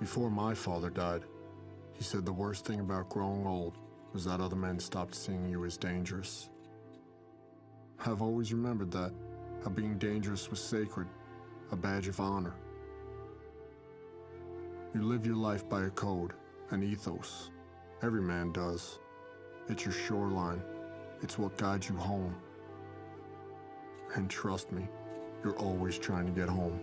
Before my father died, he said the worst thing about growing old was that other men stopped seeing you as dangerous. I've always remembered that, how being dangerous was sacred, a badge of honor. You live your life by a code, an ethos. Every man does. It's your shoreline. It's what guides you home. And trust me, you're always trying to get home.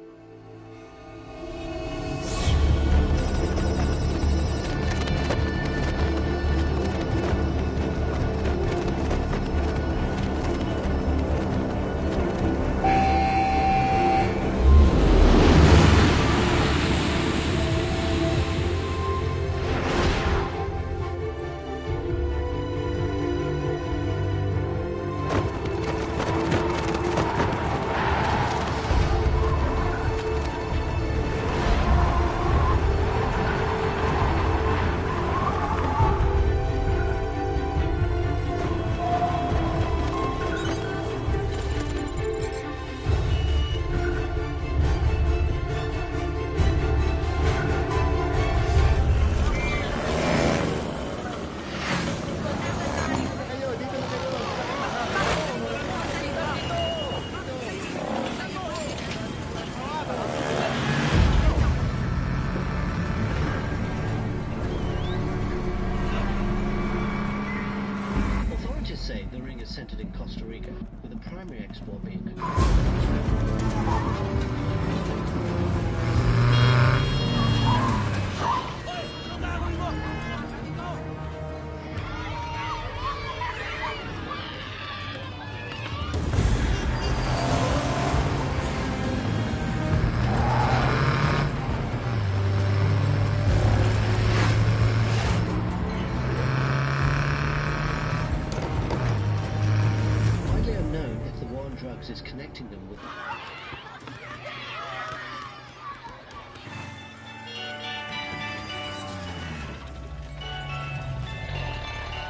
Say the ring is centered in Costa Rica, with the primary export being drugs is connecting them with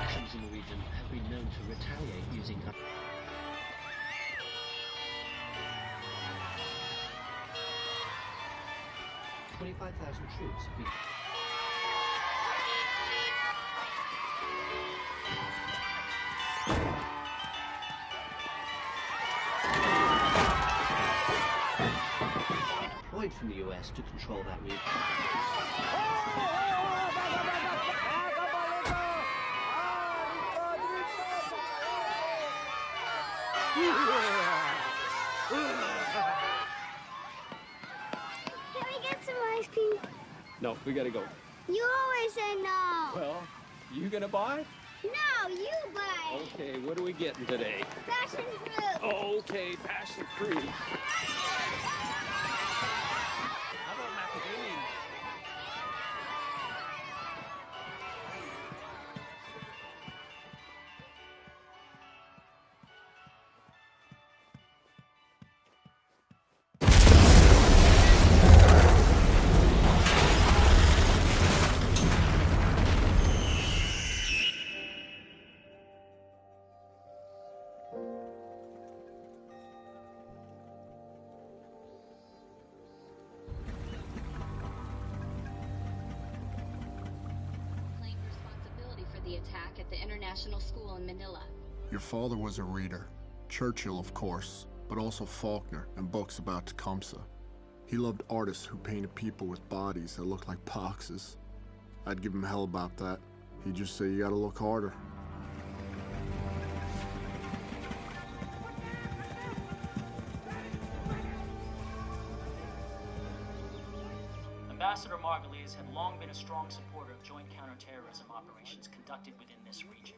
actions in the region have been known to retaliate using 25,000 troops have been from the US to control that region. Can we get some ice cream? No, we gotta go. You always say no. Well, you gonna buy? No, you buy. Okay, what are we getting today? Passion fruit. Oh, okay, passion fruit. How about macadamia? The attack at the International School in Manila. Your father was a reader. Churchill, of course, but also Faulkner and books about Tecumseh. He loved artists who painted people with bodies that looked like boxes. I'd give him hell about that. He'd just say you gotta look harder. Ambassador Margulies had long been a strong supporter of joint counterterrorism operations conducted within this region.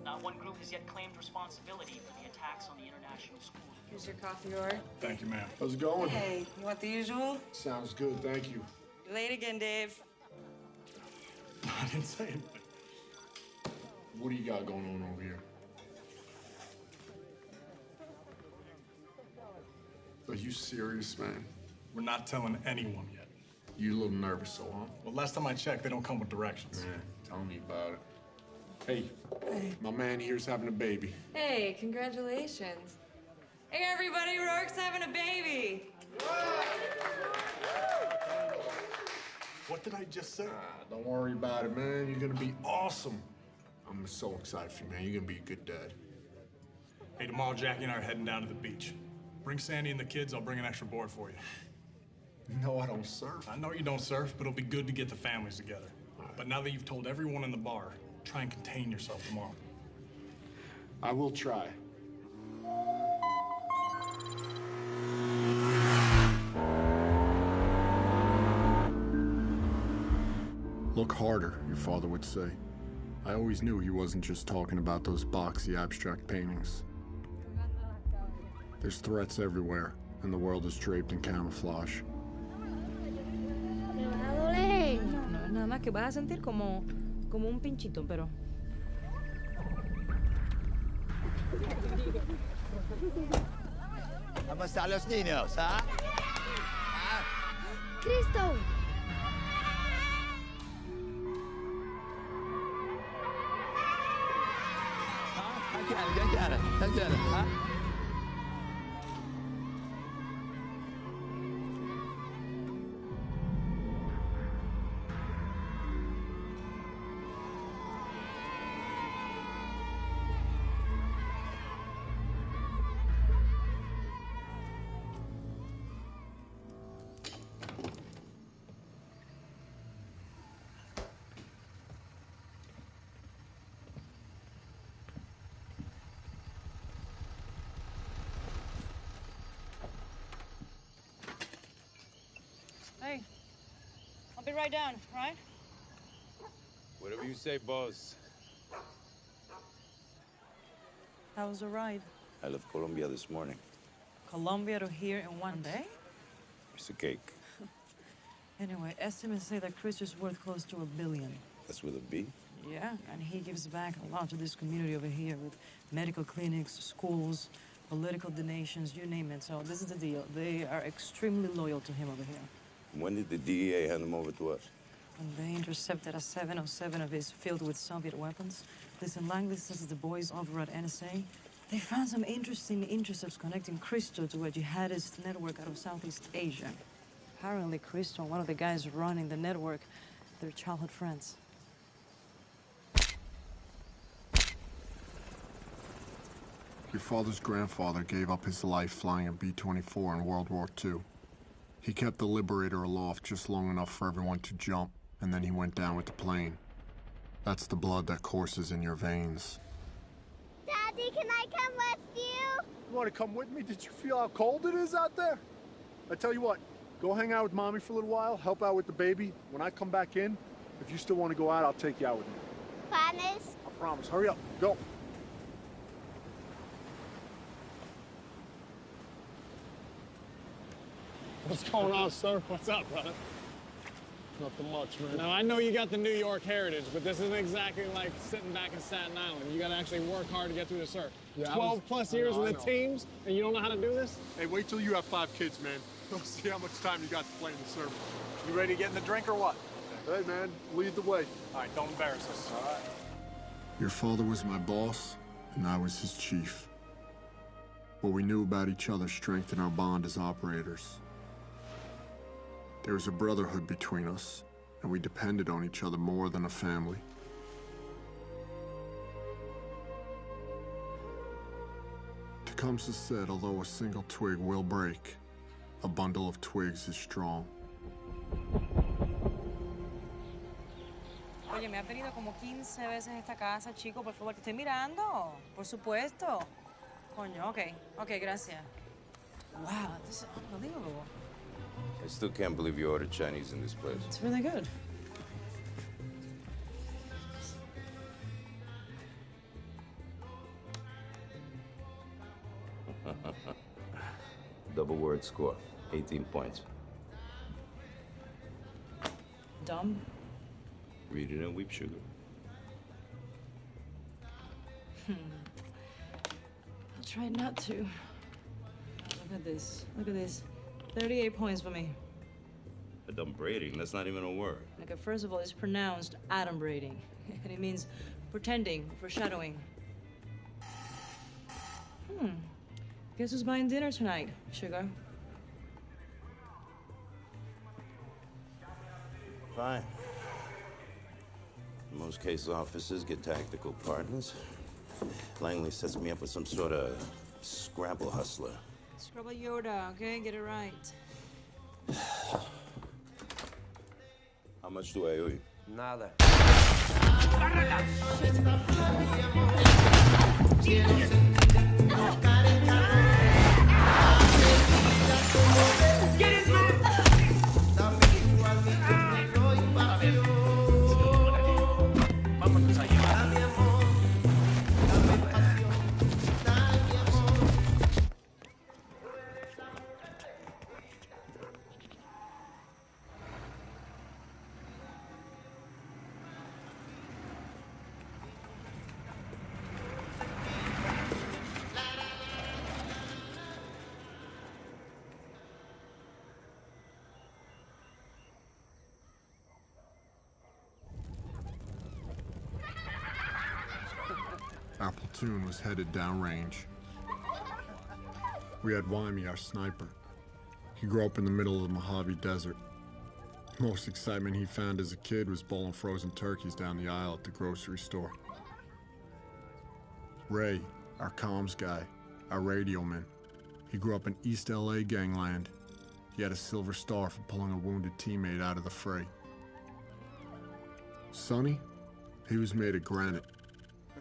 Not one group has yet claimed responsibility for the attacks on the international school. Here's your coffee order. Thank you, ma'am. How's it going? Hey, you want the usual? Sounds good, thank you. You're late again, Dave. I didn't say anything. What do you got going on over here? Are you serious, man? We're not telling anyone yet. You a little nervous, so, huh? Well, last time I checked, they don't come with directions. Yeah, tell me about it. Hey, my man here's having a baby. Hey, congratulations. Hey, everybody, Rourke's having a baby. What did I just say? Don't worry about it, man. You're gonna be awesome. I'm so excited for you, man. You're gonna be a good dad. Hey, tomorrow Jackie and I are heading down to the beach. Bring Sandy and the kids, I'll bring an extra board for you. No, I don't surf. I know you don't surf, but it'll be good to get the families together. But now that you've told everyone in the bar, try and contain yourself tomorrow. I will try. Look harder, your father would say. I always knew he wasn't just talking about those boxy abstract paintings. There's threats everywhere, and the world is draped in camouflage. Me va a doler. No, es nada más que vas a sentir como un pinchito, pero... ¿Cómo están los niños, ah? Cristo. ¿Qué quieres? ¿Ah? Hey, I'll be right down, right? Whatever you say, boss. How was the ride? I left Colombia this morning. Colombia to here in one day? It's a cake. Anyway, estimates say that Chris is worth close to $1 billion. That's with a B? Yeah, and he gives back a lot to this community over here with medical clinics, schools, political donations, you name it. So this is the deal. They are extremely loyal to him over here. When did the DEA hand him over to us? When they intercepted a 707 of his filled with Soviet weapons. Listen, Langley says the boys over at NSA, they found some interesting intercepts connecting Cristo to a jihadist network out of Southeast Asia. Apparently, Cristo and one of the guys running the network, they're childhood friends. Your father's grandfather gave up his life flying a B-24 in World War II. He kept the Liberator aloft just long enough for everyone to jump, and then he went down with the plane. That's the blood that courses in your veins. Daddy, can I come with you? You want to come with me? Did you feel how cold it is out there? I tell you what, go hang out with Mommy for a little while, help out with the baby. When I come back in, if you still want to go out, I'll take you out with me. Promise? I promise. Hurry up. Go. What's going on, sir? What's up, brother? Nothing much, man. Now, I know you got the New York heritage, but this isn't exactly like sitting back in Staten Island. You got to actually work hard to get through the surf. Yeah, 12 plus years with the teams, and you don't know how to do this? Hey, wait till you have 5 kids, man. We'll see how much time you got to play in the surf. You ready to get in the drink or what? Hey, man, lead the way. All right, don't embarrass us. All right. Your father was my boss, and I was his chief. What we knew about each other strengthened our bond as operators. There was a brotherhood between us, and we depended on each other more than a family. Tecumseh said, although a single twig will break, a bundle of twigs is strong. Oye, me has venido como 15 veces a esta casa, chico. Por favor, te estoy mirando. Por supuesto. Coño, ok, gracias. Wow, this is unbelievable. I still can't believe you ordered Chinese in this place. It's really good. Double word score, 18 points. Dumb. Read it and weep, sugar. I'll try not to. Look at this. Look at this. 38 points for me. Adumbrating, that's not even a word. Okay, first of all, it's pronounced adumbrating. And it means pretending, foreshadowing. Guess who's buying dinner tonight, sugar? Fine. In most cases, officers get tactical partners. Langley sets me up with some sort of Scrabble hustler. Scrabble Yoda, okay? Get it right. How much do I owe you? Nada. Our platoon was headed downrange. We had Wyme, our sniper. He grew up in the middle of the Mojave Desert. Most excitement he found as a kid was bowling frozen turkeys down the aisle at the grocery store. Ray, our comms guy, our radio man. He grew up in East LA gangland. He had a silver star for pulling a wounded teammate out of the fray. Sonny, he was made of granite.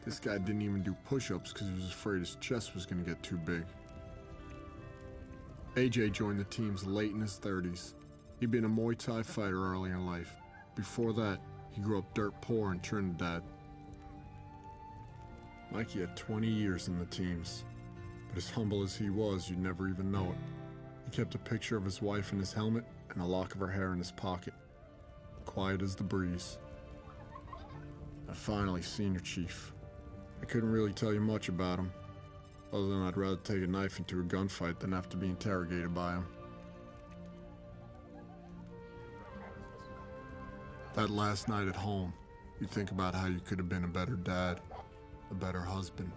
This guy didn't even do push-ups because he was afraid his chest was going to get too big. AJ joined the teams late in his 30s. He'd been a Muay Thai fighter early in life. Before that, he grew up dirt poor in Trinidad. Mikey had 20 years in the teams, but as humble as he was, you'd never even know it. He kept a picture of his wife in his helmet and a lock of her hair in his pocket. Quiet as the breeze. And finally, Senior Chief. I couldn't really tell you much about him, other than I'd rather take a knife into a gunfight than have to be interrogated by him. That last night at home, you think about how you could have been a better dad, a better husband.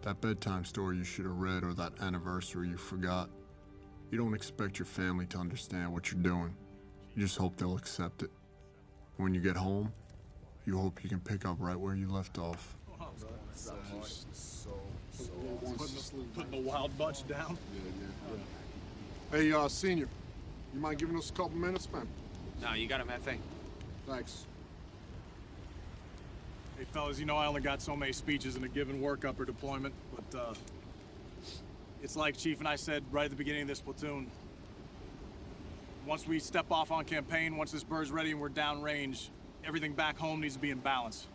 That bedtime story you should have read or that anniversary you forgot. You don't expect your family to understand what you're doing. You just hope they'll accept it. When you get home, you hope you can pick up right where you left off. Putting the wild bunch down. Hey, Senior, you mind giving us a couple minutes, man? No, you got him, Hefe. Thanks. Hey, fellas, you know I only got so many speeches in a given workup or deployment, but it's like Chief and I said right at the beginning of this platoon. Once we step off on campaign, once this bird's ready and we're downrange, everything back home needs to be in balance.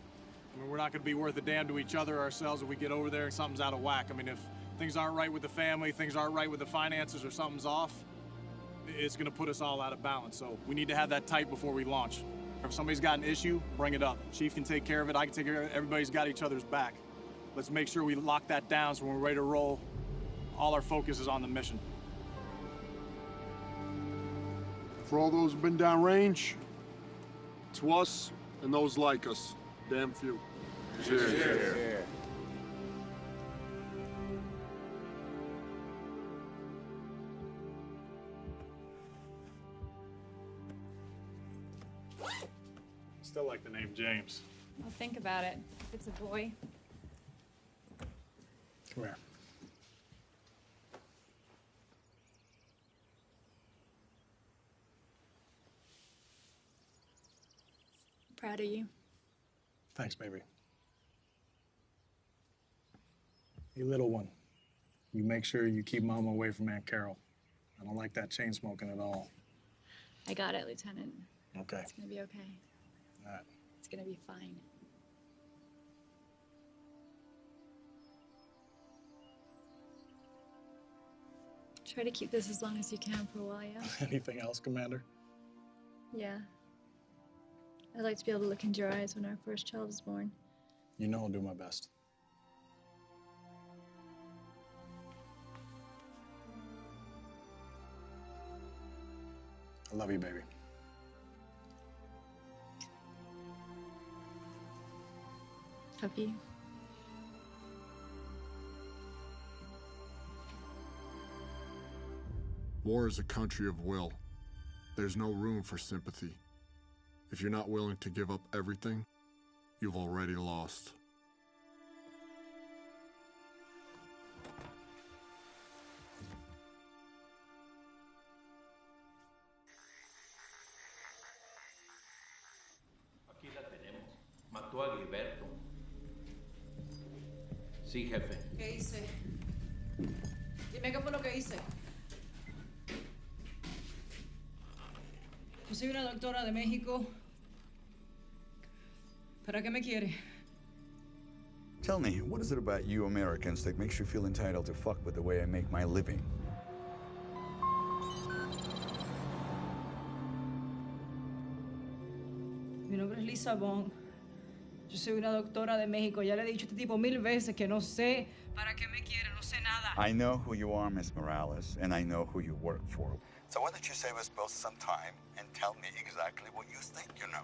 I mean, we're not going to be worth a damn to each other or ourselves if we get over there and something's out of whack. I mean, if things aren't right with the family, things aren't right with the finances, or something's off, it's going to put us all out of balance. So we need to have that tight before we launch. If somebody's got an issue, bring it up. Chief can take care of it. I can take care of it. Everybody's got each other's back. Let's make sure we lock that down so when we're ready to roll, all our focus is on the mission. For all those who've been downrange, to us and those like us, damn few. Cheers. Cheers. Still like the name James. I'll think about it. If it's a boy. Come here. Proud of you. Thanks, baby. Hey, little one, you make sure you keep Mama away from Aunt Carol. I don't like that chain smoking at all. I got it, Lieutenant. Okay. It's gonna be okay. All right. It's gonna be fine. Try to keep this as long as you can for a while, yeah? Anything else, Commander? Yeah. I'd like to be able to look into your eyes when our first child is born. You know I'll do my best. I love you, baby. Love you. War is a country of will. There's no room for sympathy. If you're not willing to give up everything, you've already lost. Aquí la tenemos. Mató a Gilberto. Sí, jefe. ¿Qué hice? Dime qué fue lo que hice. Yo soy una doctora de México. ¿Para qué me quiere? Tell me, what is it about you Americans that makes you feel entitled to fuck with the way I make my living? Mi nombre es Lisa Bond. Yo soy una doctora de México. Ya le he dicho a este tipo 1000 veces que no sé para qué me quiere, no sé nada. I know who you are, Miss Morales, and I know who you work for. So why don't you save us both some time and tell me exactly what you think you know?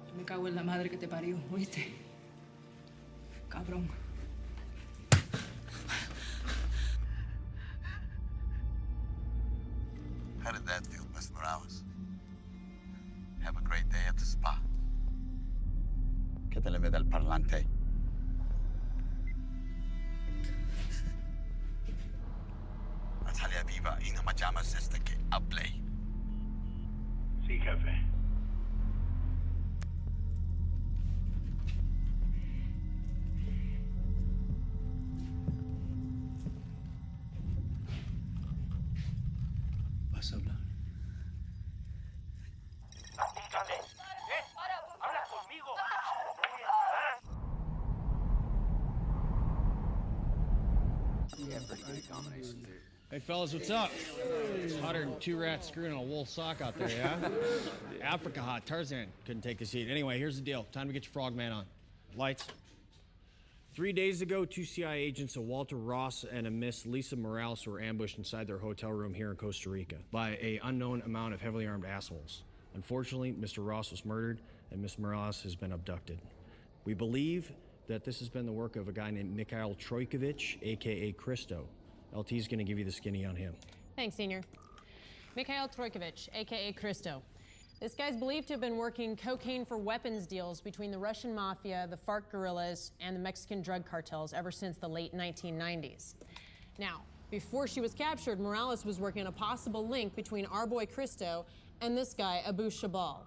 Yo me cago en la madre que te parió, ¿oíste? Cabrón. How did that feel, Miss Morales? Have a great day at the spa. ¿Qué te le ve del parlante? Natalia viva y no me llamas desde que hablé. Sí, jefe. ¿Vas a hablar? Escúchame. Habla conmigo. Hey, fellas, what's up? It's hotter than 2 rats screwing on a wool sock out there, yeah? Africa hot. Tarzan couldn't take this heat. Anyway, here's the deal. Time to get your frogman on. Lights. 3 days ago, 2 CIA agents, a Walter Ross and a Miss Lisa Morales, were ambushed inside their hotel room here in Costa Rica by an unknown amount of heavily armed assholes. Unfortunately, Mr. Ross was murdered, and Miss Morales has been abducted. We believe that this has been the work of a guy named Mikhail Trojkovic, a.k.a. Christo. LT's gonna give you the skinny on him. Thanks, Senior. Mikhail Trojkovic, a.k.a. Christo. This guy's believed to have been working cocaine for weapons deals between the Russian mafia, the FARC guerrillas, and the Mexican drug cartels ever since the late 1990s. Now, before she was captured, Morales was working on a possible link between our boy Christo and this guy, Abu Shabal.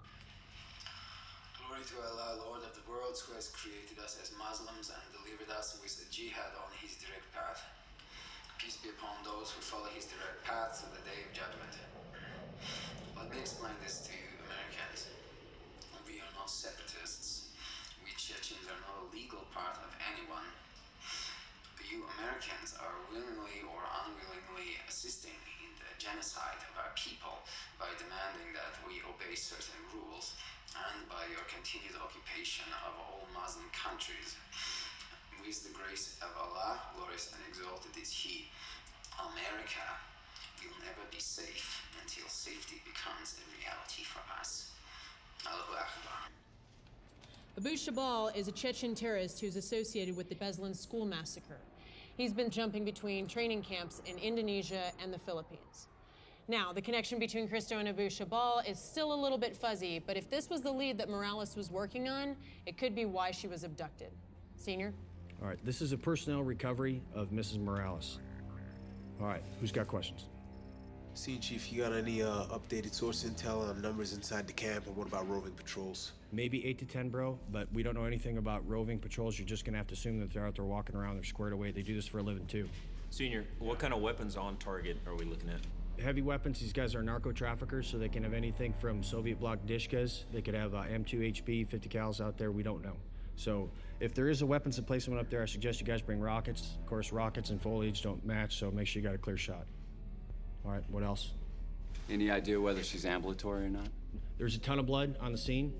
Glory to Allah, Lord of the worlds, who has created us as Muslims and delivered us with the jihad on his direct path. Peace be upon those who follow his direct path to the day of judgment. Let me explain this to you, Americans. We are not separatists. We Chechens are not a legal part of anyone. You Americans are willingly or unwillingly assisting in the genocide of our people by demanding that we obey certain rules and by your continued occupation of all Muslim countries. With the grace of Allah, glorious and exalted is He, America will never be safe until safety becomes a reality for us. Allahu Akbar. Abu Shabal is a Chechen terrorist who's associated with the Beslan school massacre. He's been jumping between training camps in Indonesia and the Philippines. Now, the connection between Christo and Abu Shabal is still a little bit fuzzy, but if this was the lead that Morales was working on, it could be why she was abducted. Senior? All right, this is a personnel recovery of Mrs. Morales. All right, who's got questions? See, Chief, you got any updated source intel on numbers inside the camp, and what about roving patrols? Maybe 8 to 10, bro, but we don't know anything about roving patrols. You're just gonna have to assume that they're out there walking around, they're squared away. They do this for a living, too. Senior, what kind of weapons on target are we looking at? Heavy weapons. These guys are narco traffickers, so they can have anything from Soviet bloc dishkas. They could have M2 HP, 50 cals out there. We don't know. So if there is a weapons emplacement up there, I suggest you guys bring rockets. Of course, rockets and foliage don't match, so make sure you got a clear shot. All right, what else? Any idea whether she's ambulatory or not? There's a ton of blood on the scene,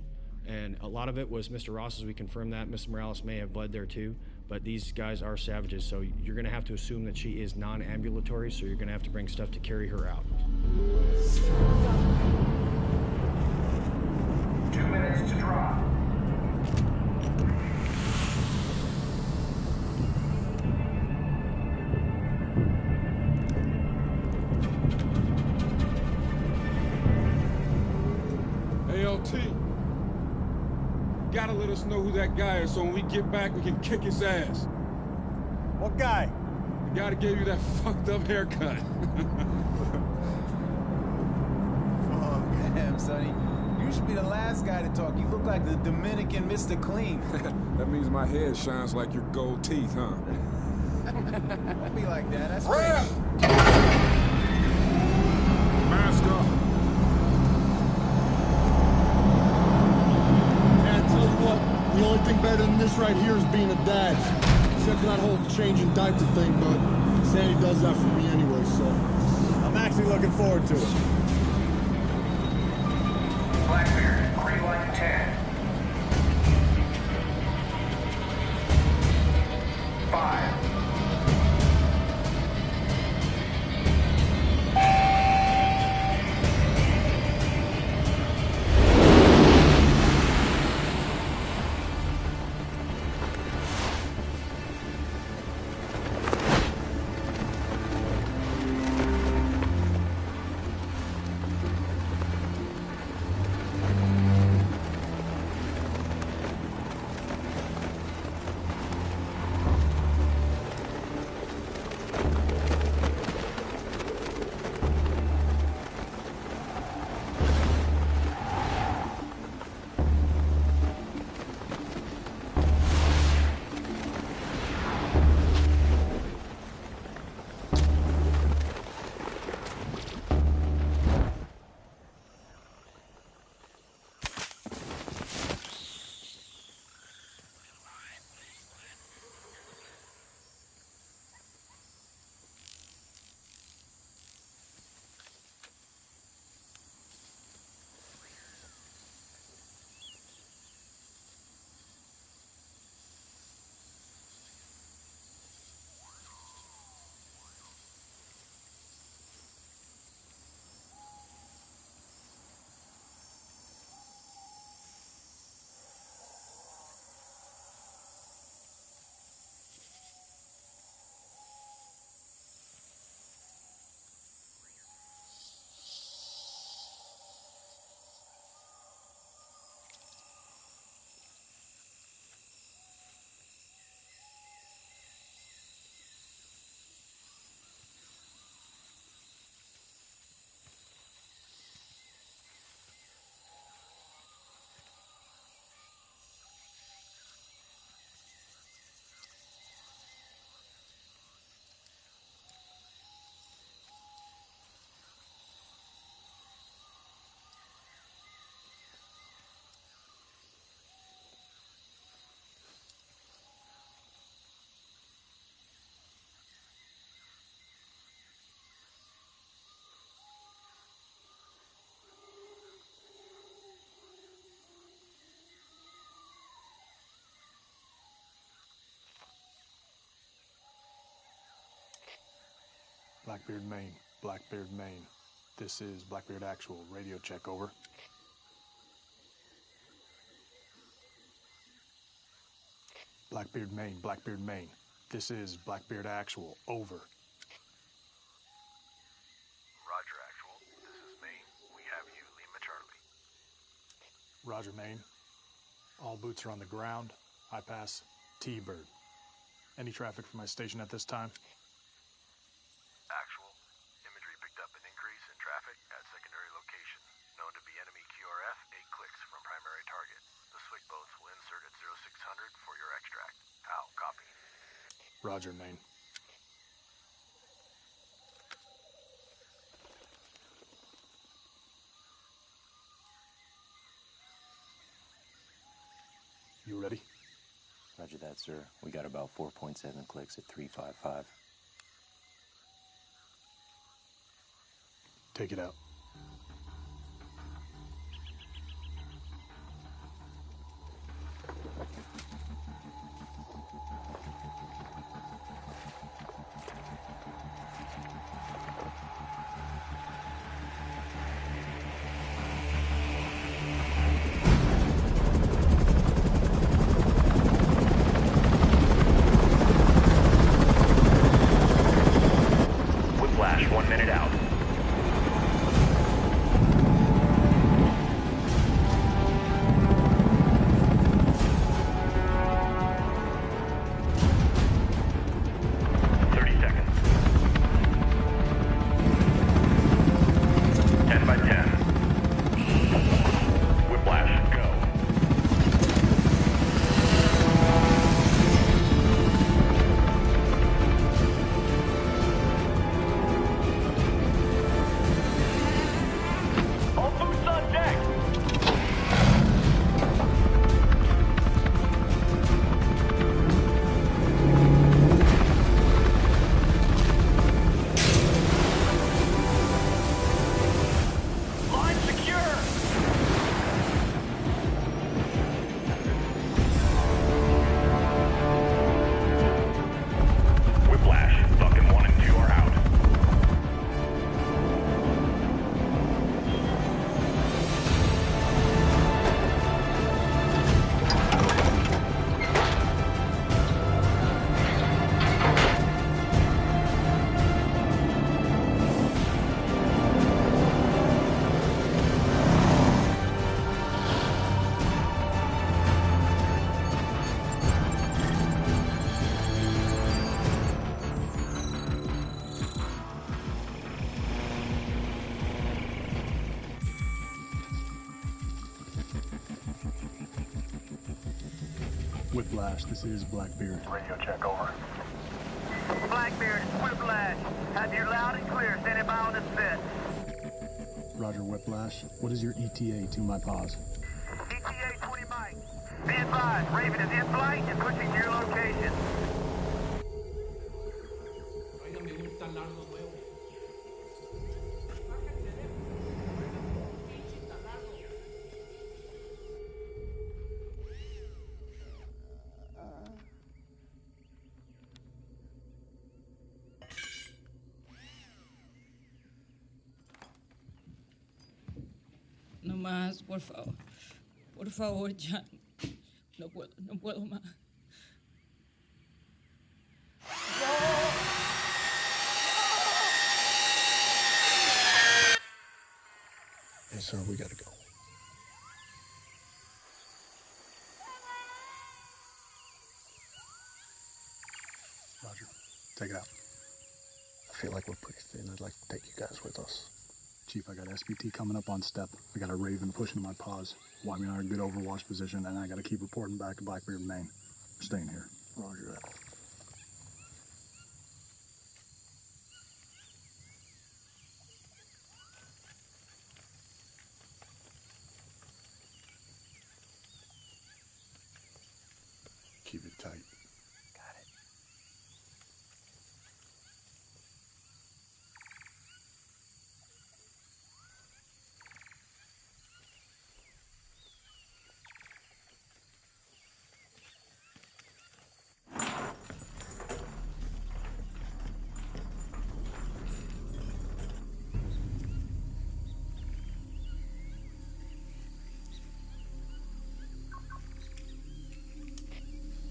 and a lot of it was Mr. Ross's. We confirmed that. Mr. Morales may have bled there too, but these guys are savages, so you're gonna have to assume that she is non-ambulatory, so you're gonna have to bring stuff to carry her out. 2 minutes to drop. team. Gotta let us know who that guy is so when we get back, we can kick his ass. What guy? The guy that gave you that fucked up haircut. Oh, damn, Sonny. You should be the last guy to talk. You look like the Dominican Mr. Clean. That means my head shines like your gold teeth, huh? Don't be like that. That's Rap! crazy. Mask up. Man, I tell you what, the only thing better than this right here is being a dad. Except for that whole changing diaper thing, but Sandy does that for me anyway, so I'm actually looking forward to it. Blackbeard, green light 10. 5. Blackbeard, Maine. Blackbeard, Maine. This is Blackbeard Actual. Radio check, over. Blackbeard, Maine. Blackbeard, Maine. This is Blackbeard Actual. Over. Roger, Actual. This is Maine. We have you. Lima Charlie. Roger, Maine. All boots are on the ground. I pass T-Bird. Any traffic from my station at this time? Actual. Imagery picked up an increase in traffic at secondary location. Known to be enemy QRF, 8 clicks from primary target. The SWIC boats will insert at 0600 for your extract. How? Copy. Roger, Maine. You ready? Roger that, sir. We got about 4.7 clicks at 355. Take it out. Whiplash, 1 minute out. Whiplash, this is Blackbeard. Radio check, over. Blackbeard, it's Whiplash. Have you loud and clear. Standing by on this fit. Roger, Whiplash. What is your ETA to my pause? ETA 20 mics. Be advised, Raven is in flight and pushing to your location. No más, por favor. Por favor, ya. No puedo más. Hey, sir, we gotta go. Roger, take it out. I feel like we're pretty thin. I'd like to take you guys with us. Chief, I got SPT coming up on step. I got a Raven pushing my paws. Want me in a good overwatch position, and I gotta keep reporting back to Blackbeard, Maine. We're staying here. Roger that. Keep it tight. Got it.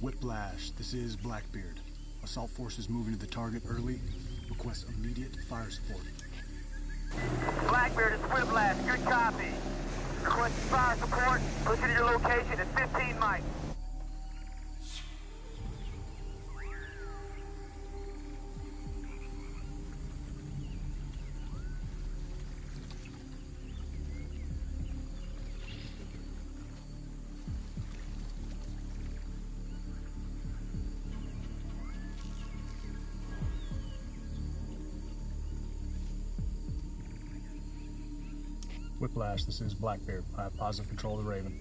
Whiplash, this is Blackbeard. Assault forces moving to the target early. Request immediate fire support. Blackbeard is Whiplash. Good copy. Requesting fire support. Pushing to your location at 15 mics. Whiplash, this is Blackbeard. I have positive control of the Raven.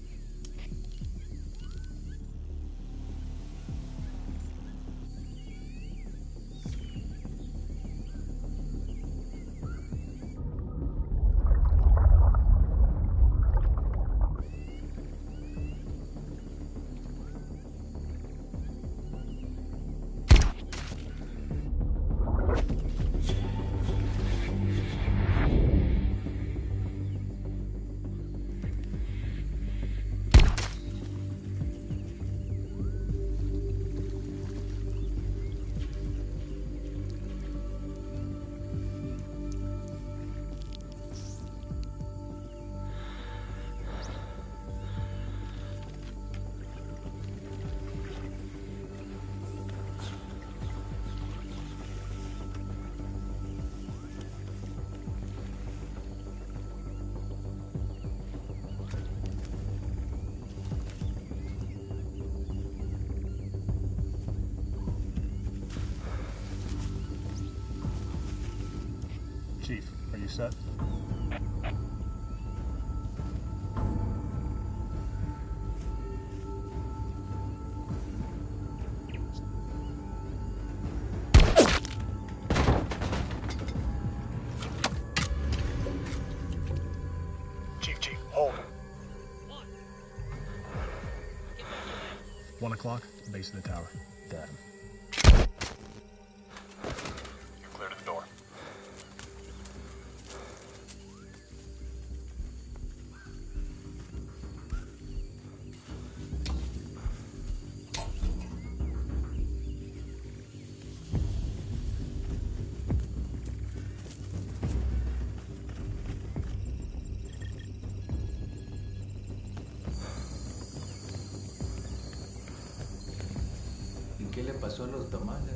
Chief, are you set? Chief, hold. 1 o'clock, base of the tower. Got him. You're clear to the door. ¿Qué le pasó a los tamales?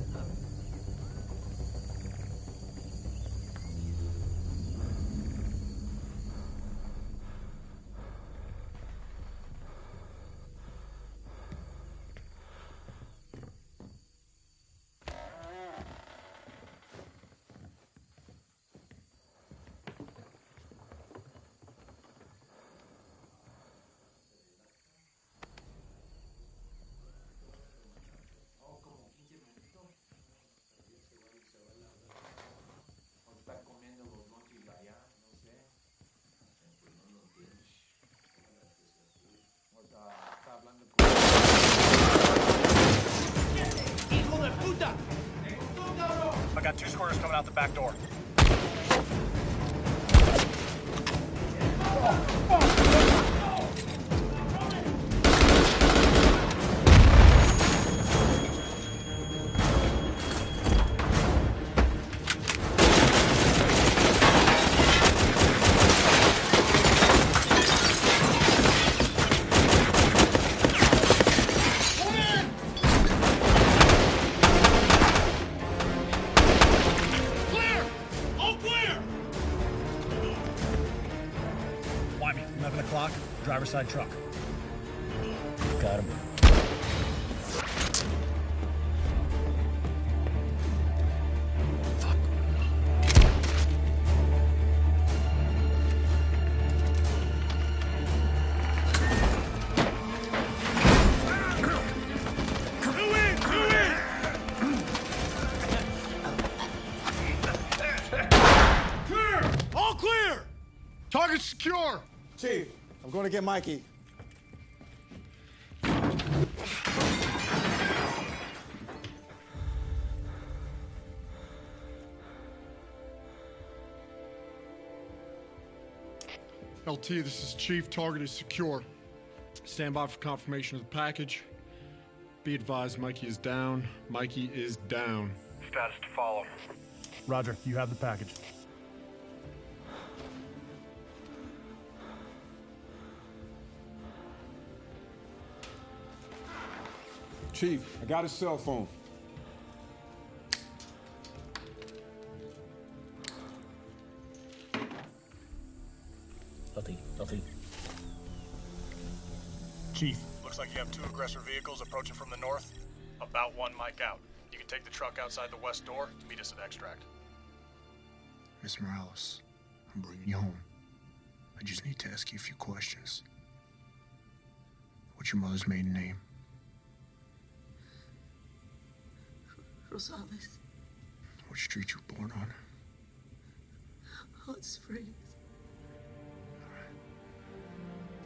I got 2 squares coming out the back door. Driver's side truck. Got him. Clear! All clear! Target secure! Chief, I'm going to get Mikey. LT, this is Chief. Target is secure. Stand by for confirmation of the package. Be advised, Mikey is down. Mikey is down. Status to follow. Roger, you have the package. Chief, I got his cell phone. LT. Chief, looks like you have 2 aggressor vehicles approaching from the north. About 1 mic out. You can take the truck outside the west door. Meet us at Extract. Miss Morales, I'm bringing you home. I just need to ask you a few questions. What's your mother's maiden name? Rosales. What street you were born on? Hot Springs.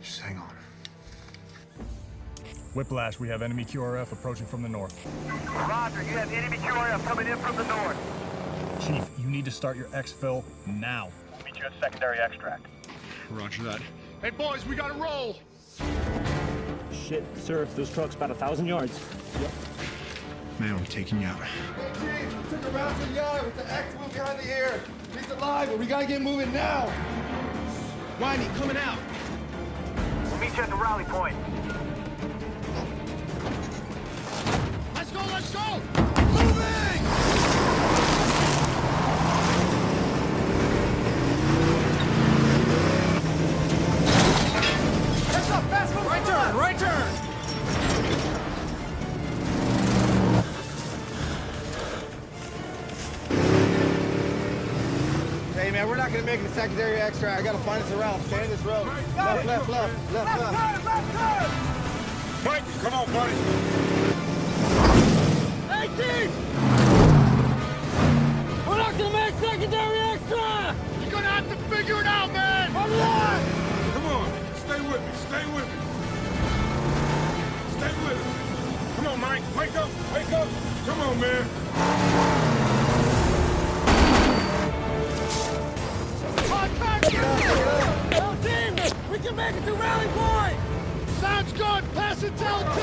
Just hang on. Whiplash, we have enemy QRF approaching from the north. Roger, you have enemy QRF coming in from the north. Chief, you need to start your exfil now. We'll meet you at secondary extract. Roger that. Hey, boys, we gotta roll! Shit, sir, this truck's about 1,000 yards. Yep. Man, I'm taking you out. Hey, Chief, took a round to the yard with the X move behind the ear. He's alive, but we gotta get moving now. Whitey, coming out. We'll meet you at the rally point. Let's go, let's go! Moving! Heads up, fast move! Right turn, right turn! Hey, man, we're not gonna make it to secondary extract. I gotta find us around. Stay in this road. Left, left, left, left, left. Left turn! Mike, come on, buddy. Hey, Chief! We're not gonna make secondary extra! You're gonna have to figure it out, man! All right! Come on, stay with me, stay with me. Stay with me. Come on, Mike, wake up, wake up. Come on, man. L team, we can make it to rally point. Sounds good. Pass it to LT.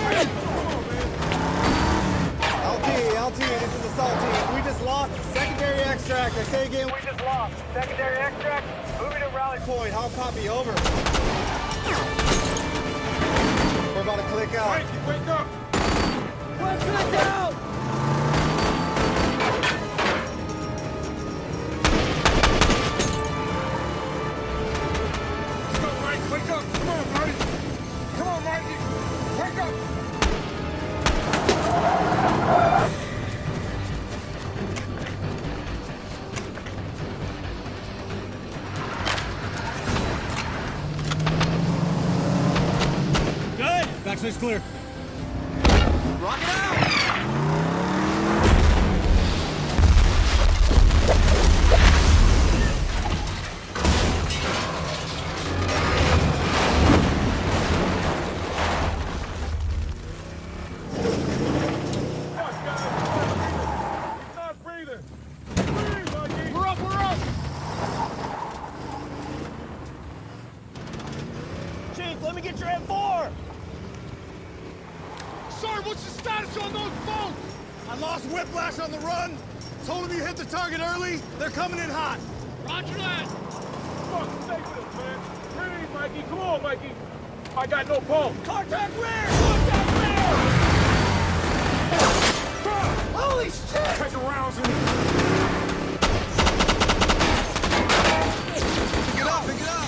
LT, this is Assault Team. We just lost secondary extract. I say again, We just lost secondary extract. Moving to rally point. How copy? Over. We're about to click out. Mikey, wake up. Let's click out. Wake up! Come on, buddy! Come on, Mikey! Wake up! Good! Backside's clear. Rock it out! what's the status on those boats? I lost Whiplash on the run. Told him you hit the target early. They're coming in hot. Roger that. Fuck, stay with us, man. Hey, Mikey, come on, Mikey. I got no boat. Contact rear! Contact rear! Holy shit! Take the rounds in. Pick it up, pick it up!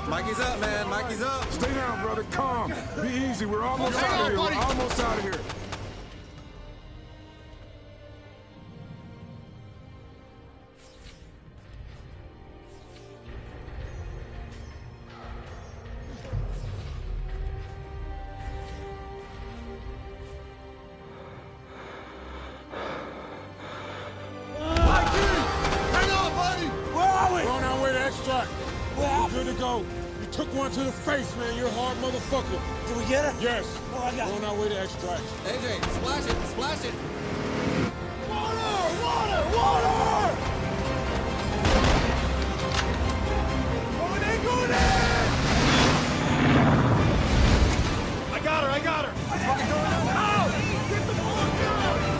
Mikey's up, man. Mikey's up. Stay down, brother. Calm. Be easy. We're almost out of here. We're almost out of here. Good to go. You took one to the face, man. You're a hard motherfucker. Did we get her? Yes. Oh, I got We're on our way to extract. AJ, splash it, splash it. Water! Water! Water! Going in, going in! I got her, I got her. What's fucking going on? Out! Get the fuck out!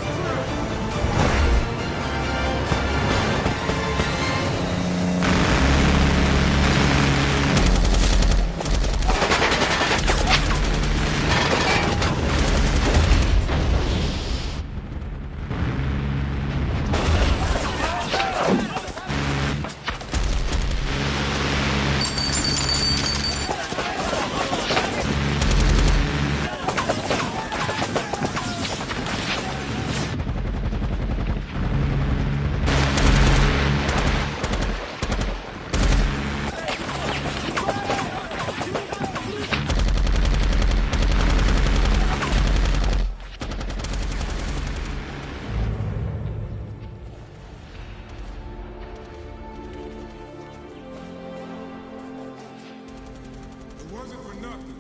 It wasn't for nothing.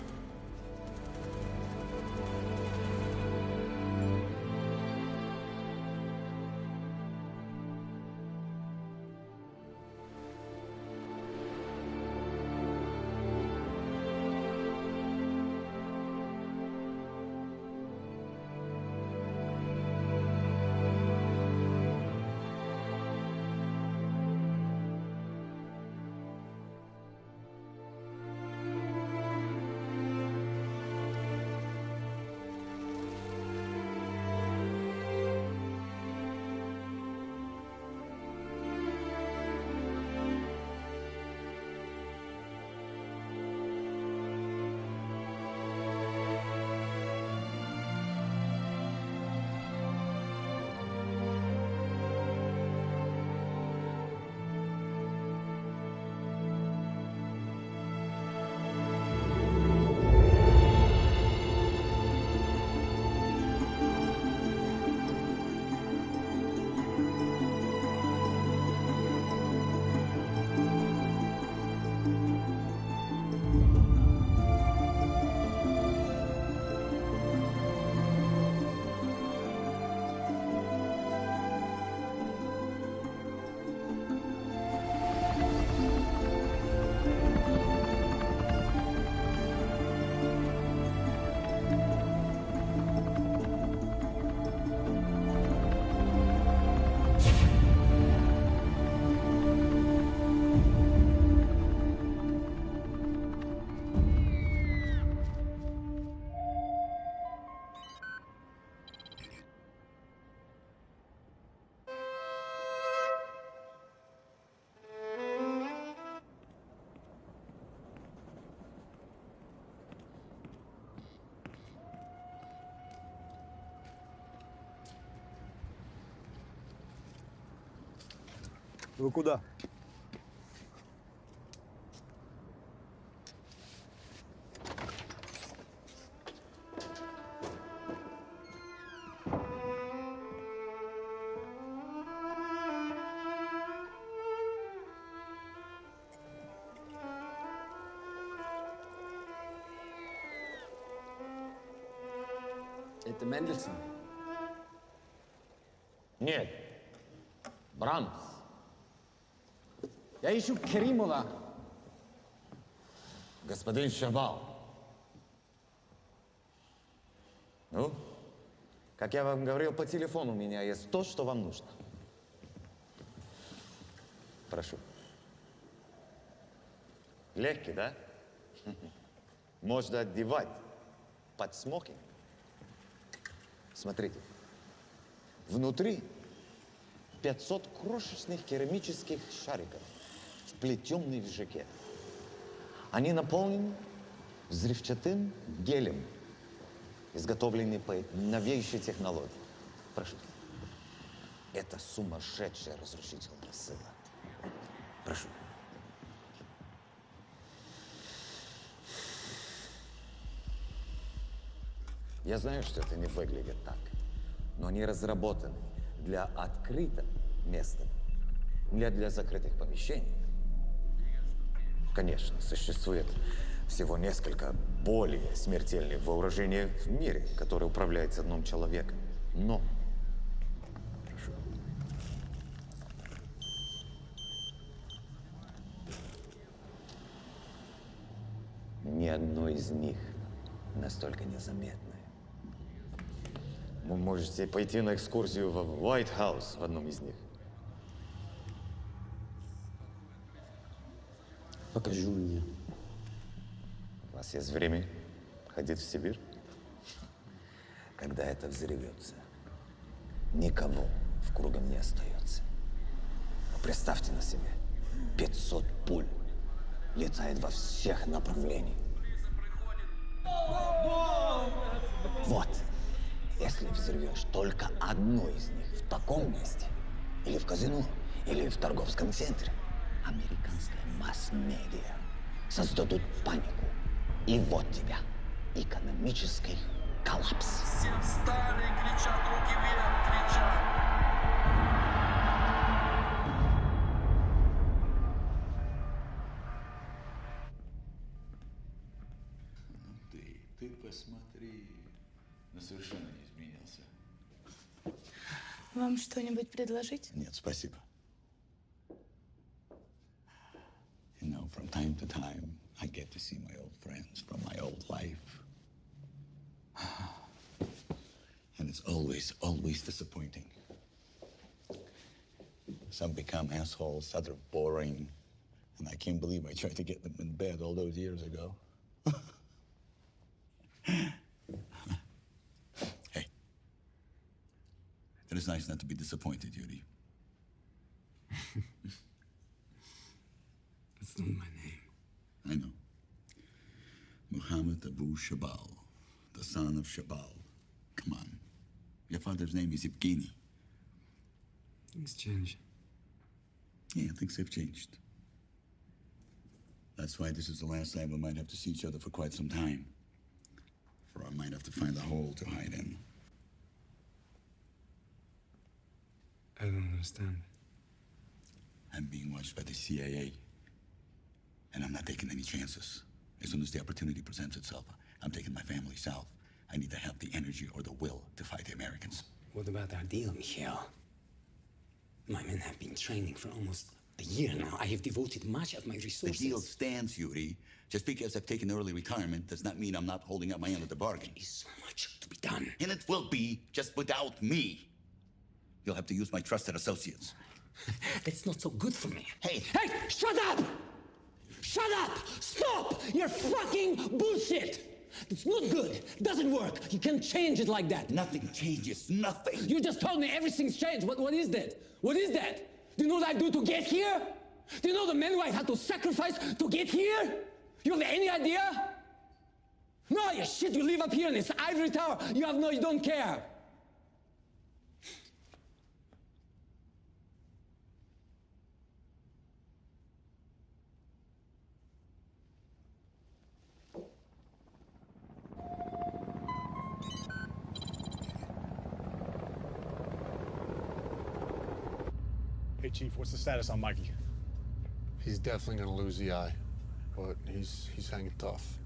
Вы куда? Это Мендельсон? Нет. Брамс. Я ищу Керимова. Господин Шабал. Ну, как я вам говорил по телефону, у меня есть то, что вам нужно. Прошу. Легкий, да? Можно одевать под смокинг. Смотрите. Внутри 500 крошечных керамических шариков, вплетенных в жакет. Они наполнены взрывчатым гелем, изготовленный по новейшей технологии. Прошу. Это сумасшедшая разрушительная сила. Прошу. Я знаю, что это не выглядит так, но они разработаны для открытого места, не для закрытых помещений. Конечно, существует всего несколько более смертельных вооружений в мире, которые управляются одним человеком. Но, прошу, ни одно из них настолько незаметное. Вы можете пойти на экскурсию в White House в одном из них. Покажи мне. У вас есть время ходить в Сибирь? Когда это взорвется, никого в кругом не остается. Но представьте на себе, 500 пуль летает во всех направлениях. Вот. Если взорвешь только одну из них в таком месте, или в казино, или в торговском центре, американская масс-медиа создадут панику. И вот тебя, экономический коллапс. Все встали, кричат, руки вверх, кричат. Ты посмотри, но совершенно не изменился. Вам что-нибудь предложить? Нет, спасибо. You know, from time to time, I get to see my old friends from my old life. And it's always disappointing. Some become assholes, others boring. And I can't believe I tried to get them in bed all those years ago. Hey. It is nice not to be disappointed, Yuri. That's not my name. I know. Muhammad Abu Shabal, the son of Shabal. Come on. Your father's name is Evgeny. Things change. Yeah, things have changed. That's why this is the last time we might have to see each other for quite some time. For I might have to find a hole to hide in. I don't understand. I'm being watched by the CIA. And I'm not taking any chances. As soon as the opportunity presents itself, I'm taking my family south. I need to have the energy or the will to fight the Americans. What about our deal, Mikhail? My men have been training for almost a year now. I have devoted much of my resources. The deal stands, Yuri. Just because I've taken early retirement does not mean I'm not holding up my end of the bargain. There is so much to be done. And it will be, just without me. You'll have to use my trusted associates. That's not so good for me. Hey! Hey! Shut up! Shut up! Stop! You're fucking bullshit! It's not good. Doesn't work. You can't change it like that. Nothing changes. Nothing. You just told me everything's changed. What is that? What is that? Do you know what I do to get here? Do you know the men who I had to sacrifice to get here? You have any idea? No, you shit. You live up here in this ivory tower. You don't care. Chief, what's the status on Mikey? He's definitely gonna lose the eye, but he's hanging tough.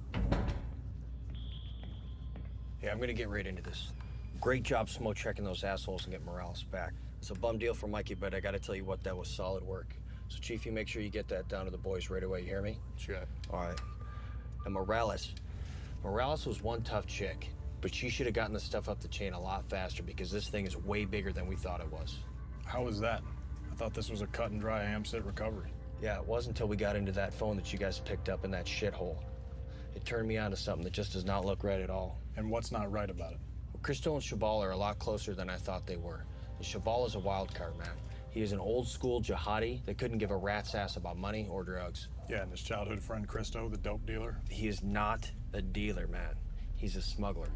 Yeah, I'm gonna get right into this. Great job smoke checking those assholes and get Morales back. It's a bum deal for Mikey, but I gotta tell you what, that was solid work. So, Chief, you make sure you get that down to the boys right away, you hear me? Sure. All right. And Morales was one tough chick, but she should have gotten the stuff up the chain a lot faster because this thing is way bigger than we thought it was. How was that? I thought this was a cut and dry AMSIT recovery. Yeah, it wasn't until we got into that phone that you guys picked up in that shithole. It turned me on to something that just does not look right at all. And what's not right about it? Well, Christo and Shabal are a lot closer than I thought they were. And Shabal is a wild card, man. He is an old-school jihadi that couldn't give a rat's ass about money or drugs. Yeah, and his childhood friend Christo, the dope dealer? He is not a dealer, man. He's a smuggler.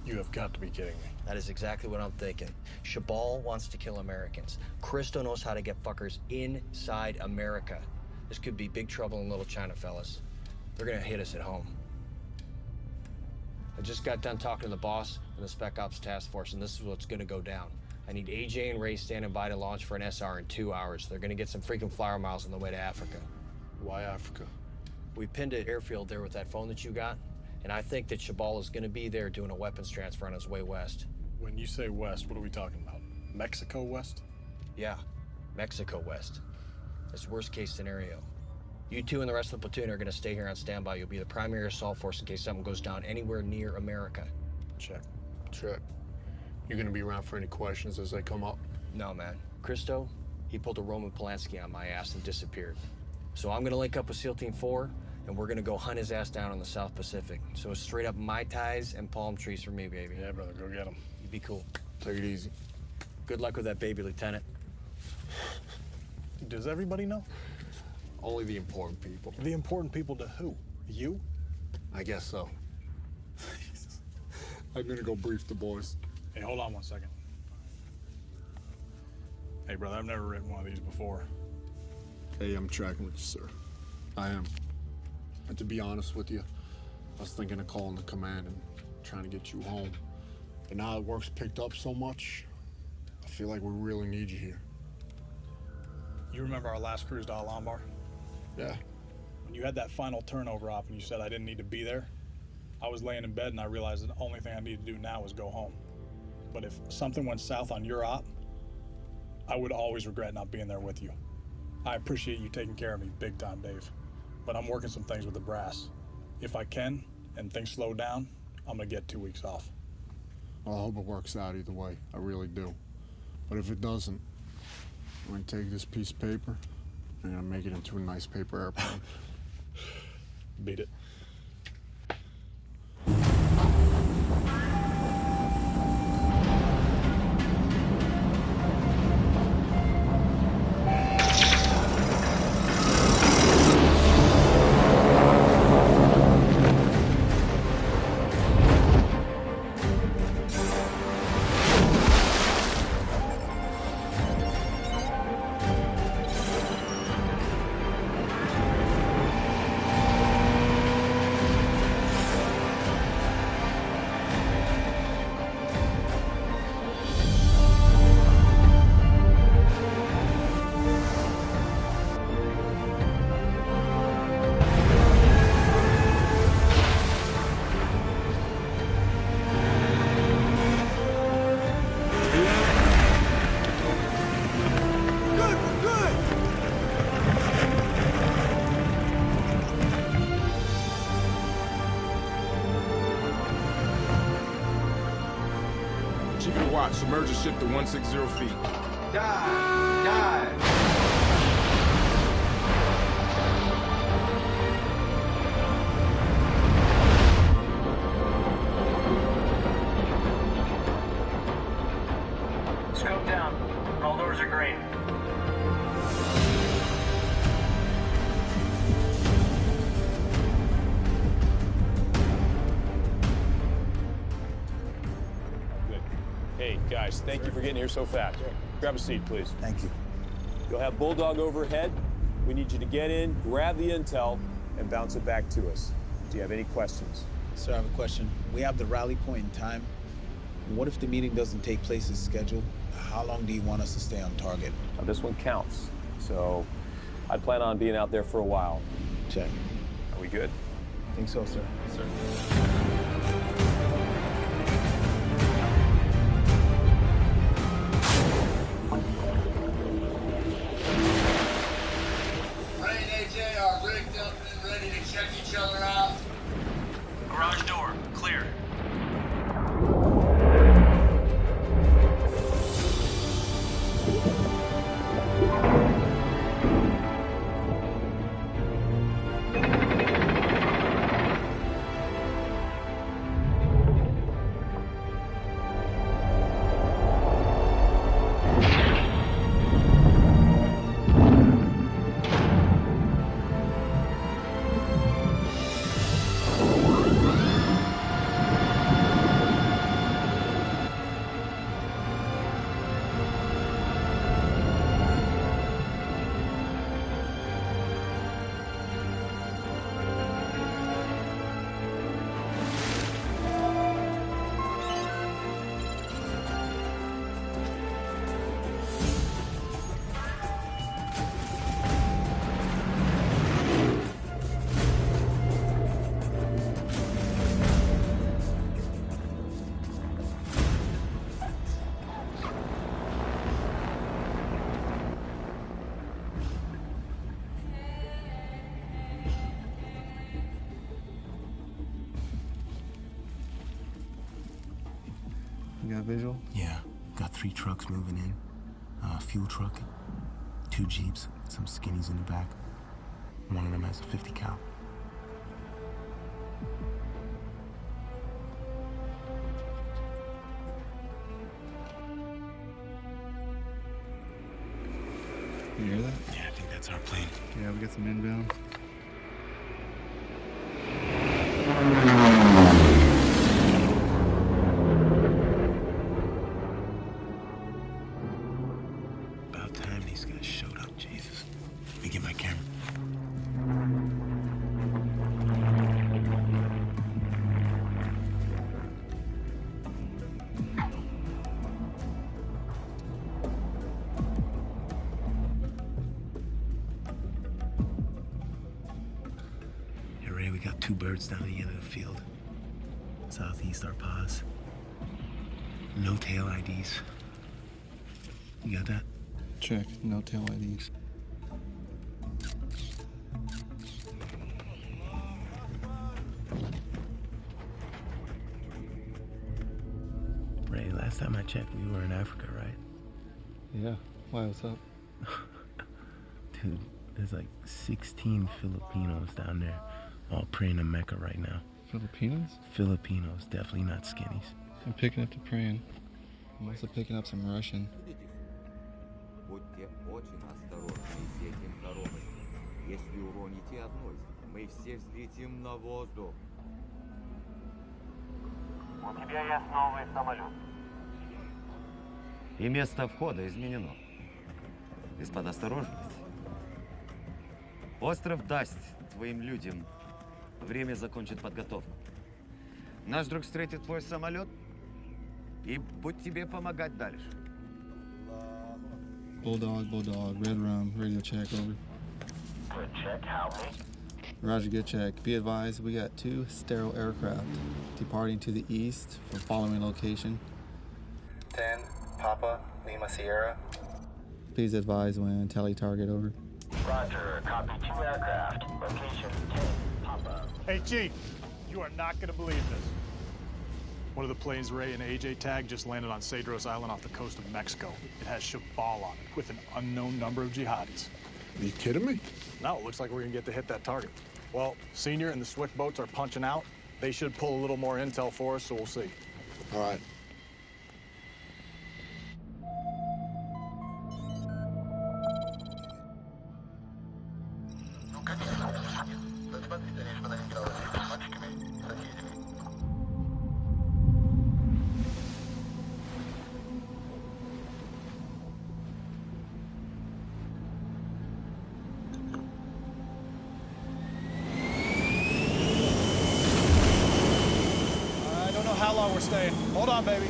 You have got to be kidding me. That is exactly what I'm thinking. Shabal wants to kill Americans. Christo knows how to get fuckers inside America. This could be big trouble in Little China, fellas. They're gonna hit us at home. I just got done talking to the boss and the Spec Ops Task Force, and this is what's gonna go down. I need AJ and Ray standing by to launch for an SR in 2 hours. They're gonna get some freaking flyer miles on the way to Africa. Why Africa? We pinned an airfield there with that phone that you got, and I think that Shabal is gonna be there doing a weapons transfer on his way west. When you say west, what are we talking about? Mexico west? Yeah, Mexico west. It's worst case scenario. You two and the rest of the platoon are gonna stay here on standby. You'll be the primary assault force in case something goes down anywhere near America. Check. Check. You gonna be around for any questions as they come up? No, man. Christo, he pulled a Roman Polanski on my ass and disappeared. So I'm gonna link up with SEAL Team 4, and we're gonna go hunt his ass down in the South Pacific. So it's straight up Mai Tais and palm trees for me, baby. Yeah, brother, go get him. You be cool. Take it easy. Good luck with that baby, Lieutenant. Does everybody know? Only the important people. The important people to who? You? I guess so. I'm gonna go brief the boys. Hey, hold on 1 second. Hey, brother, I've never written one of these before. Hey, I'm tracking with you, sir. I am. And to be honest with you, I was thinking of calling the command and trying to get you home. But now that work's picked up so much, I feel like we really need you here. You remember our last cruise to Al-Anbar? Yeah. When you had that final turnover op and you said I didn't need to be there, I was laying in bed and I realized that the only thing I needed to do now was go home. But if something went south on your op, I would always regret not being there with you. I appreciate you taking care of me big time, Dave. But I'm working some things with the brass. If I can, and things slow down, I'm gonna get 2 weeks off. Well, I hope it works out either way. I really do. But if it doesn't, I'm gonna take this piece of paper and I'm gonna make it into a nice paper airplane. Beat it. Submerge the ship to 160 feet. Dive! Dive! Scope down. All doors are green. Hey, guys, thank you for getting here so fast. Grab a seat, please. Thank you. You'll have Bulldog overhead. We need you to get in, grab the intel, and bounce it back to us. Do you have any questions? Sir, I have a question. We have the rally point in time. What if the meeting doesn't take place as scheduled? How long do you want us to stay on target? Now, this one counts, so I'd plan on being out there for a while. Check. Are we good? I think so, sir. Sir. Ray and AJ are rigged up and ready to check each other out. Garage door, clear. You got visual? Yeah. Got 3 trucks moving in. A fuel truck, 2 Jeeps, some skinnies in the back. One of them has a 50 cal. You hear that? Yeah, I think that's our plane. Yeah, we got some inbound. About time these guys showed up, Jesus. Let me get my camera. Hey, Ray, we got 2 birds down the end of the field. Southeast our pause. No tail IDs. You got that? Check. No tail IDs. Ray, last time I checked, we were in Africa, right? Yeah. Why? What's up? Dude, there's like 16 Filipinos down there, all praying to Mecca right now. Filipinos? Filipinos, definitely not skinnies. I'm picking up the praying. I'm also picking up some Russian. Будьте очень осторожны с этим коробой. Если уроните одну из них, мы все взлетим на воздух. У тебя есть новый самолет. И место входа изменено. Господа, осторожность. Остров даст твоим людям время закончить подготовку. Наш друг встретит твой самолет и будет тебе помогать дальше. Bulldog, Red Rum, radio check, over. Good check, how many? Roger, good check. Be advised, we got 2 sterile aircraft departing to the east for following location. 10, Papa, Lima Sierra. Please advise when tally target, over. Roger, copy 2 aircraft. Location 10, Papa. Hey, Chief, you are not going to believe this. One of the planes Ray and AJ tagged just landed on Cedros Island off the coast of Mexico. It has Shabal on it with an unknown number of jihadis. Are you kidding me? No, it looks like we're going to get to hit that target. Well, Senior and the Swift boats are punching out. They should pull a little more intel for us, so we'll see. All right. I don't know how long we're staying. Hold on, baby.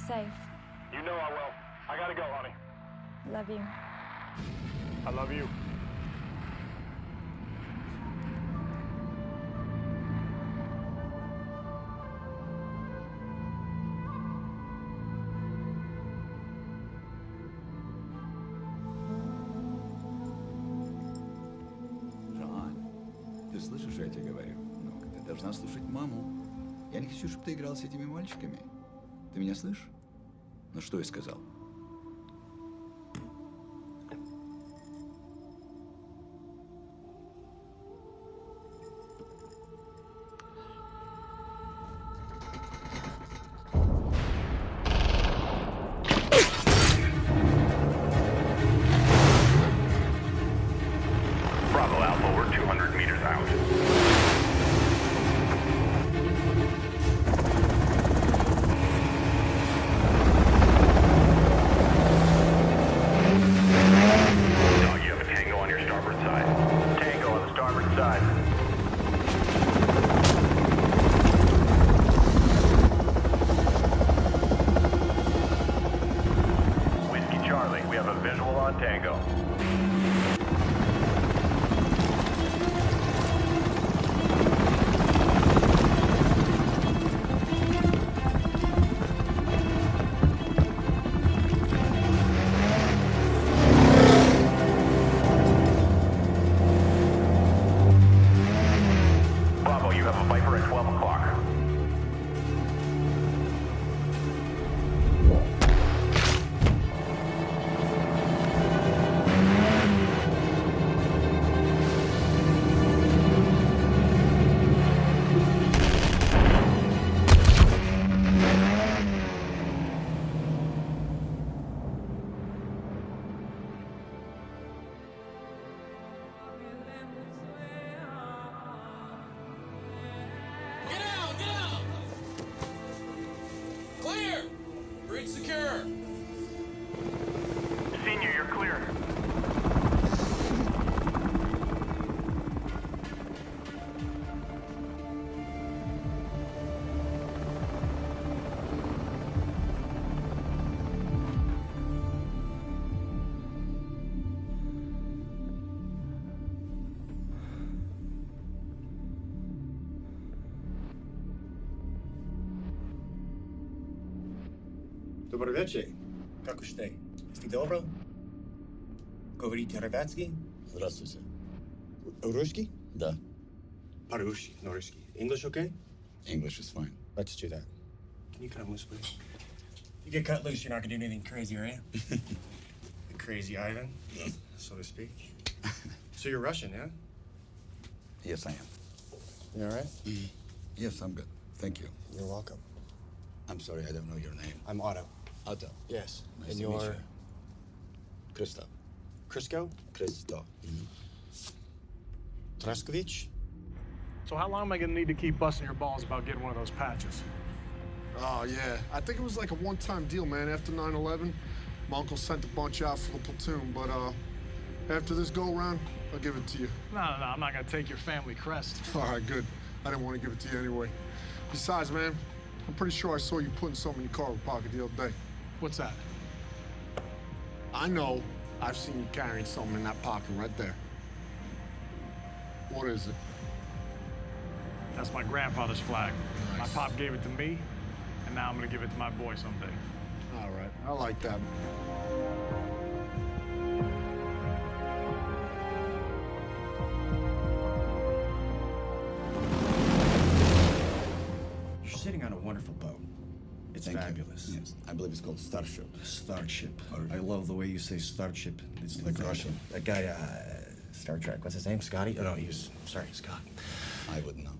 safe. You know I will. I gotta go, honey. Love you. I love you. Жан, ты слышишь, что я тебе говорю? Ну, ты должна слушать маму. Я не хочу, чтобы ты играл с этими мальчиками. Ты меня слышишь? Ну, что я сказал? Bravo Alpha, we're 200 meters out. Dog, you have a Tango on your starboard side. Tango on the starboard side. Whiskey Charlie, we have a visual on Tango. Bravo, you have a Viper at 12 o'clock. Get out! Get out! Clear! Bridge secure! Senior, you're clear. Добрый вечер. Как уж ты? Ты добро? Говорите ребятский? Здравствуйте. Русский? Да. По-русски, no русский. English okay? English is fine. Let's do that. Can you come loose, please? You get cut loose, you're not gonna do anything crazy, are you? The crazy Ivan, so to speak. So you're Russian, yeah? Yes, I am. You all right? Yes, I'm good. Thank you. You're welcome. I'm sorry, I don't know your name. I'm Otto. Otto. Yes. Nice And to meet you're you. Krista. Crisco? Krista. Traskovich? So how long am I gonna need to keep busting your balls about getting one of those patches? Oh, yeah. I think it was like a one-time deal, man. After 9/11, my uncle sent a bunch out for the platoon, but after this go-around, I'll give it to you. No, I'm not gonna take your family crest. All right, good. I didn't want to give it to you anyway. Besides, man, I'm pretty sure I saw you putting something in your cargo pocket the other day. What's that? I know. I've seen you carrying something in that pocket right there. What is it? That's my grandfather's flag. Nice. My pop gave it to me, and now I'm gonna give it to my boy someday. All right. I like that. You're sitting on a wonderful boat. It's Thank you. fabulous. Yes, I believe it's called Starship. Starship. I love the way you say Starship. It's like Russian. That guy, Star Trek. What's his name? Scotty? Oh, no, he was. Sorry, Scott. I wouldn't know.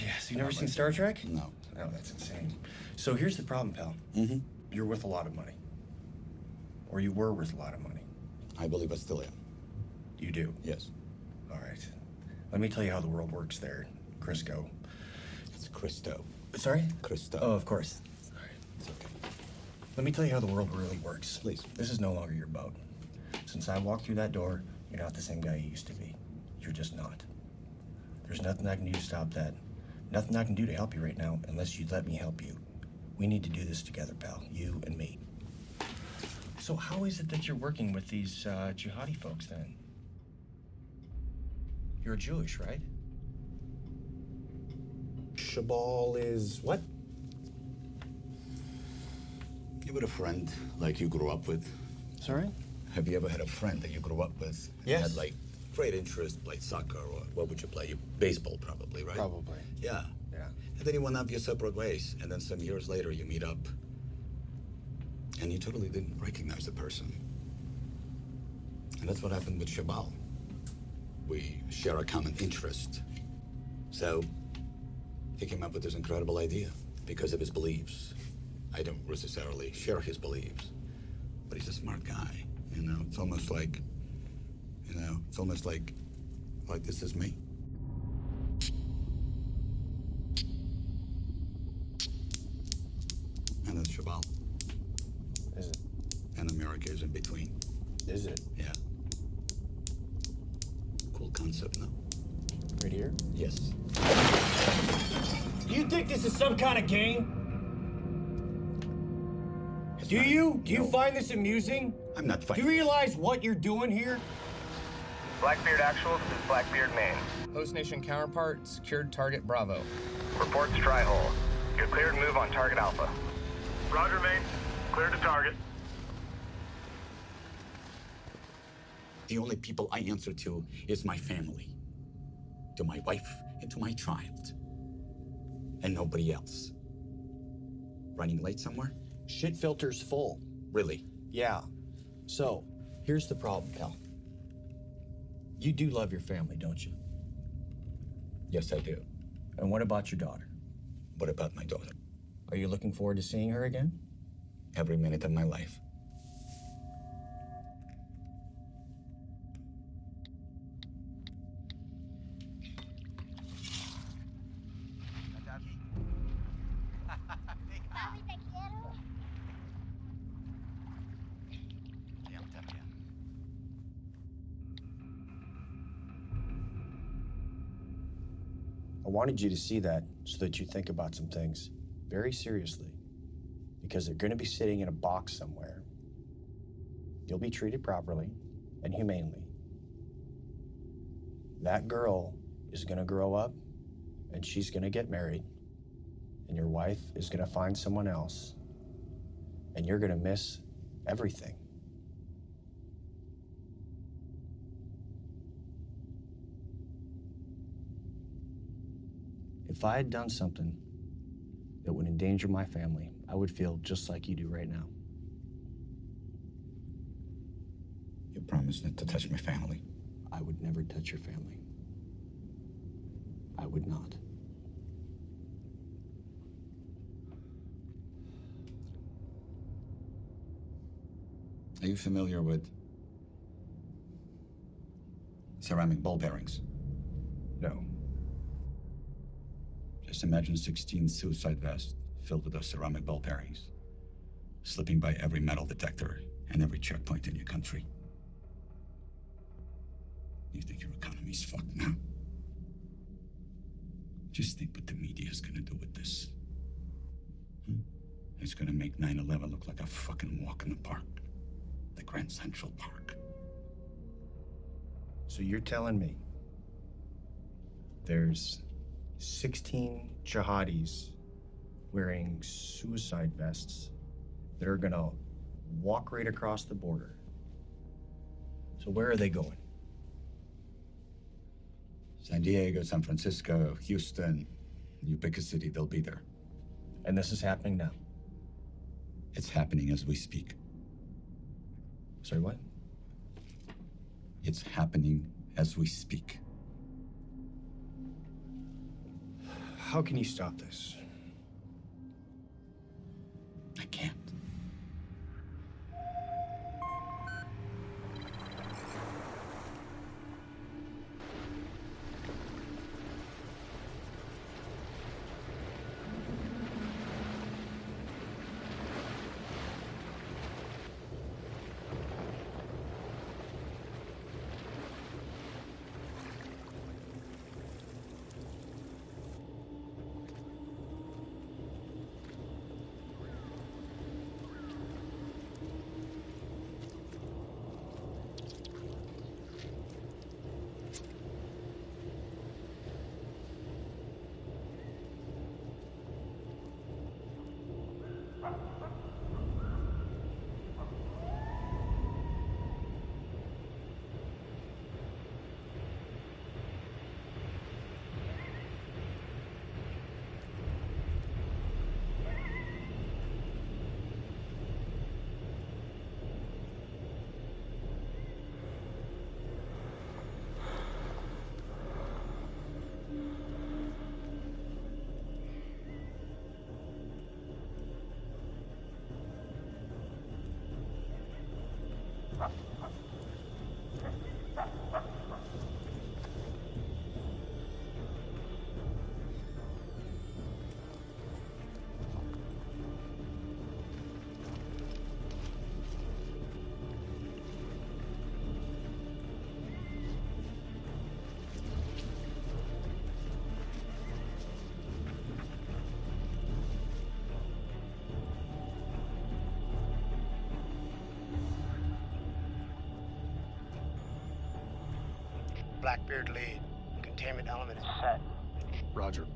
Yes. You never seen Star Trek? No. Oh, that's insane. So here's the problem, pal. Mm-hmm. You're worth a lot of money. Or you were worth a lot of money. I believe I still am. You do? Yes. All right. Let me tell you how the world works there, Crisco. It's Cristo. Sorry? Cristo. Oh, of course. Sorry. It's okay. Let me tell you how the world really works. Please. This is no longer your boat. Since I walked through that door, you're not the same guy you used to be. You're just not. There's nothing I can do to stop that. Nothing I can do to help you right now unless you'd let me help you. We need to do this together, pal. You and me. So how is it that you're working with these jihadi folks, then? You're Jewish, right? Shabal is what? You had a friend like you grew up with? Sorry? Have you ever had a friend that you grew up with? Yes. Had like great interest, played soccer, or what would you play? You baseball, probably, right? Probably. Yeah. Yeah. And then you went off your separate ways, and then some years later you meet up, and you totally didn't recognize the person. And that's what happened with Shabal. We share a common interest. So he came up with this incredible idea because of his beliefs. I don't necessarily share his beliefs, but he's a smart guy. You know, it's almost like, like this is me. And that's Shabal. Is it? And America is in between. Is it? Yeah. Cool concept, no? Right here? Yes. Do you think this is some kind of game? Do you find this amusing? I'm not Do fighting. you realize what you're doing here? Blackbeard Actual, this is Blackbeard Maine. Host Nation counterpart, secured target Bravo. Reports Tri-Hole. You're cleared to move on target Alpha. Roger, Maine. Cleared to target. The only people I answer to is my family. To my wife and to my child. And nobody else. Running late somewhere? Shit filter's full. Really? Yeah. So, here's the problem, pal. You do love your family, don't you? Yes, I do. And what about your daughter? What about my daughter? Are you looking forward to seeing her again? Every minute of my life. I wanted you to see that so that you think about some things very seriously. Because they're going to be sitting in a box somewhere. You'll be treated properly and humanely. That girl is going to grow up and she's going to get married. And your wife is going to find someone else. And you're going to miss everything. If I had done something that would endanger my family, I would feel just like you do right now. You promised not to touch my family. I would never touch your family. I would not. Are you familiar with ceramic ball bearings? No. Just imagine 16 suicide vests filled with those ceramic ball bearings, slipping by every metal detector and every checkpoint in your country. You think your economy's fucked now? Just think what the media is gonna do with this. It's gonna make 9/11 look like a fucking walk in the park. The Grand Central Park. So you're telling me there's 16 jihadis wearing suicide vests that are gonna walk right across the border. So where are they going? San Diego, San Francisco, Houston, you pick a city, they'll be there. And this is happening now? It's happening as we speak. Sorry, what? It's happening as we speak. How can you stop this? I can't. Blackbeard lead. Containment element is set. Roger.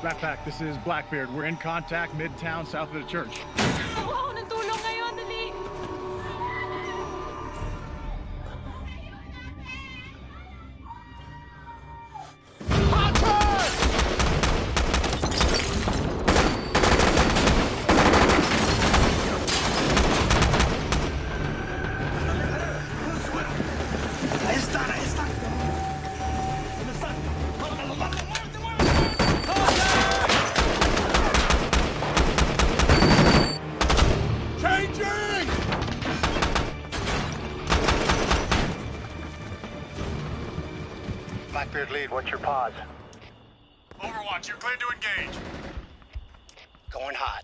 Backpack, this is Blackbeard. We're in contact midtown south of the church. Wow, natulong kayo, dali. Blackbeard lead, what's your pause? Overwatch, you're cleared to engage. Going hot.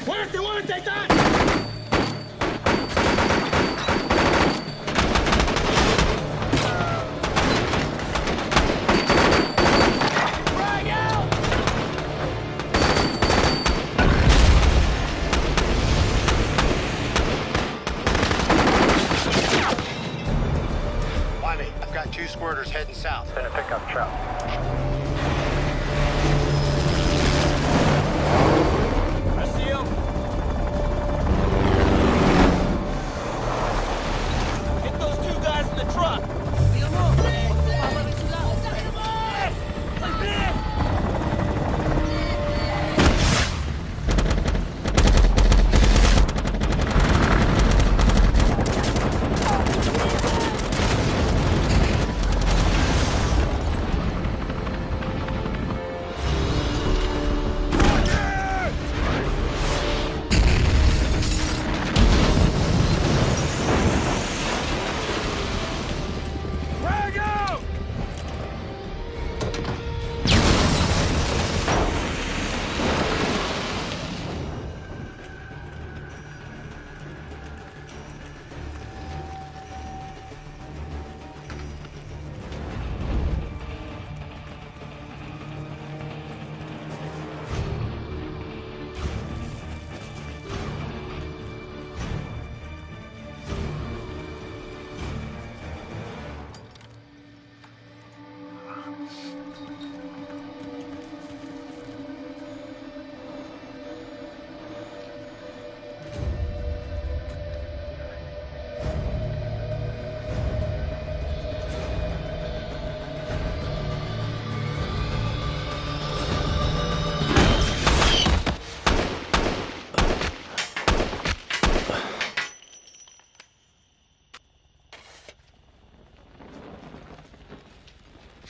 Muerte, take that! Two squirters heading south. Then a pickup truck. I see him. Get those two guys in the truck.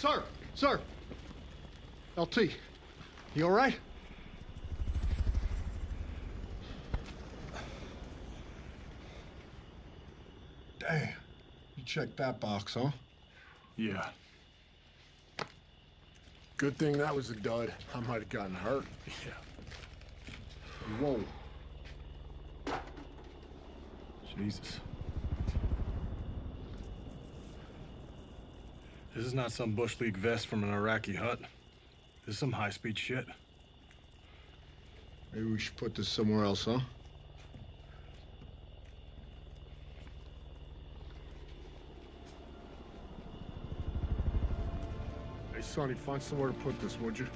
Sir! Sir! LT, you all right? Damn. You checked that box, huh? Yeah. Good thing that was a dud. I might have gotten hurt. Yeah. Whoa. Jesus. This is not some Bush League vest from an Iraqi hut. This is some high-speed shit. Maybe we should put this somewhere else, huh? Hey, Sonny, find somewhere to put this, would you?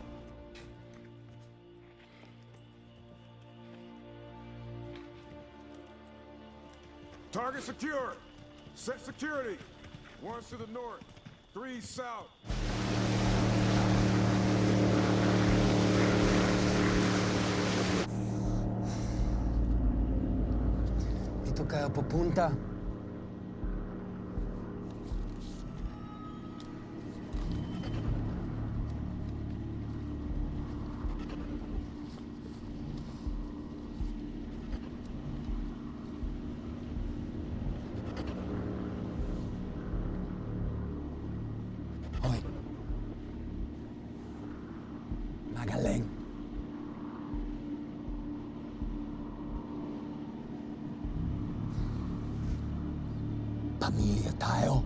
Target secure. Set security. 1's to the north, 3 south. Dito kayo pupunta. Hoy. Magaling. Pamilya tayo.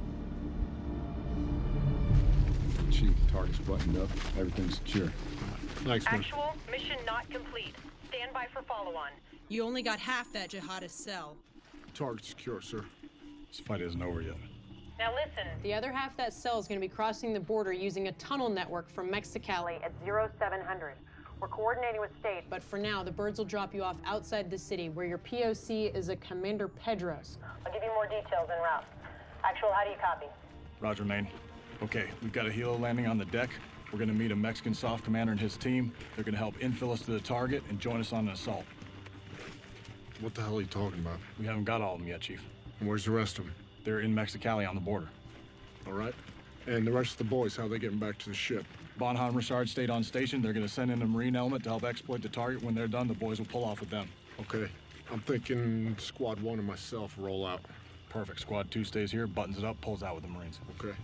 Chief, target's buttoned up. Everything's secure. Thanks, man. Actual, mission not complete. Stand by for follow-on. You only got half that jihadist cell. Target secure, sir. This fight isn't over yet. Now listen, the other half of that cell is going to be crossing the border using a tunnel network from Mexicali at 0700. We're coordinating with state, but for now, the birds will drop you off outside the city, where your POC is a Commander Pedros. I'll give you more details en route. Actual, how do you copy? Roger, Maine. Okay, we've got a helo landing on the deck. We're gonna meet a Mexican soft commander and his team. They're gonna help infill us to the target and join us on an assault. What the hell are you talking about? We haven't got all of them yet, Chief. And where's the rest of them? They're in Mexicali on the border. All right. And the rest of the boys, how are they getting back to the ship? Bonham Richard stayed on station. They're gonna send in a Marine element to help exploit the target. When they're done, the boys will pull off with them. Okay. I'm thinking Squad 1 and myself roll out. Perfect. Squad 2 stays here, buttons it up, pulls out with the Marines. Okay.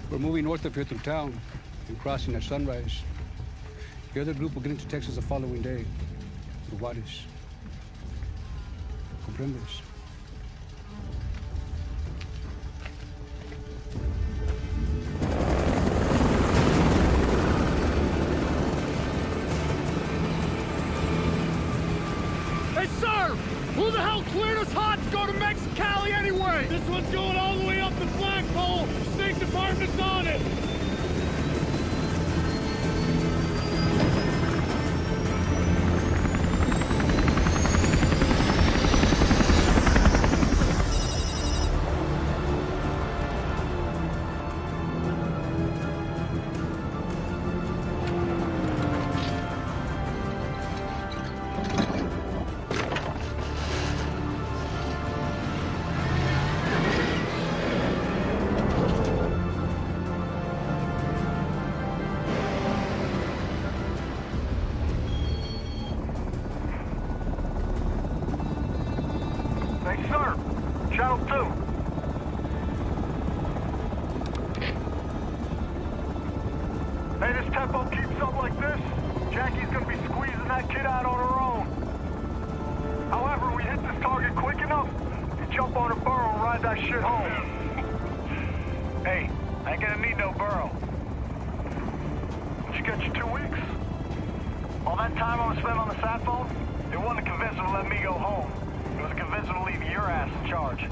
We're moving north of here through town and crossing at sunrise. The other group will get into Texas the following day. To Juarez. ¿Comprendes? Hey, sir! Who the hell cleared us hot to go to Mexicali anyway? This one's going all the way up the flagpole. State Department's on it. Hey, sir! Channel 2. Hey, this tempo keeps up like this, Jackie's gonna be squeezing that kid out on her own. However, we hit this target quick enough, you jump on a burro and ride that shit home. Hey, I ain't gonna need no burro. Did you get you 2 weeks? All that time I was spent on the sat phone, it wasn't to convince them to let me go home. It was to convince them to leave your ass in charge.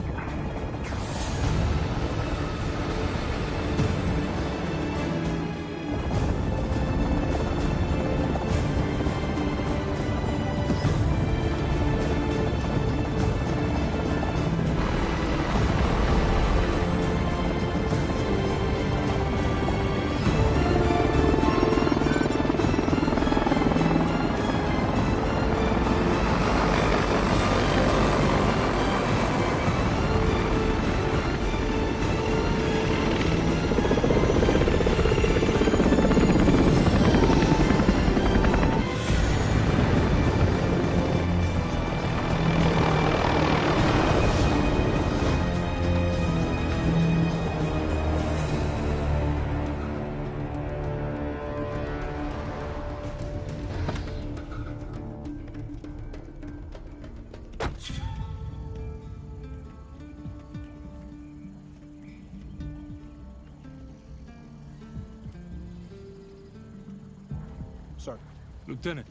Lieutenant,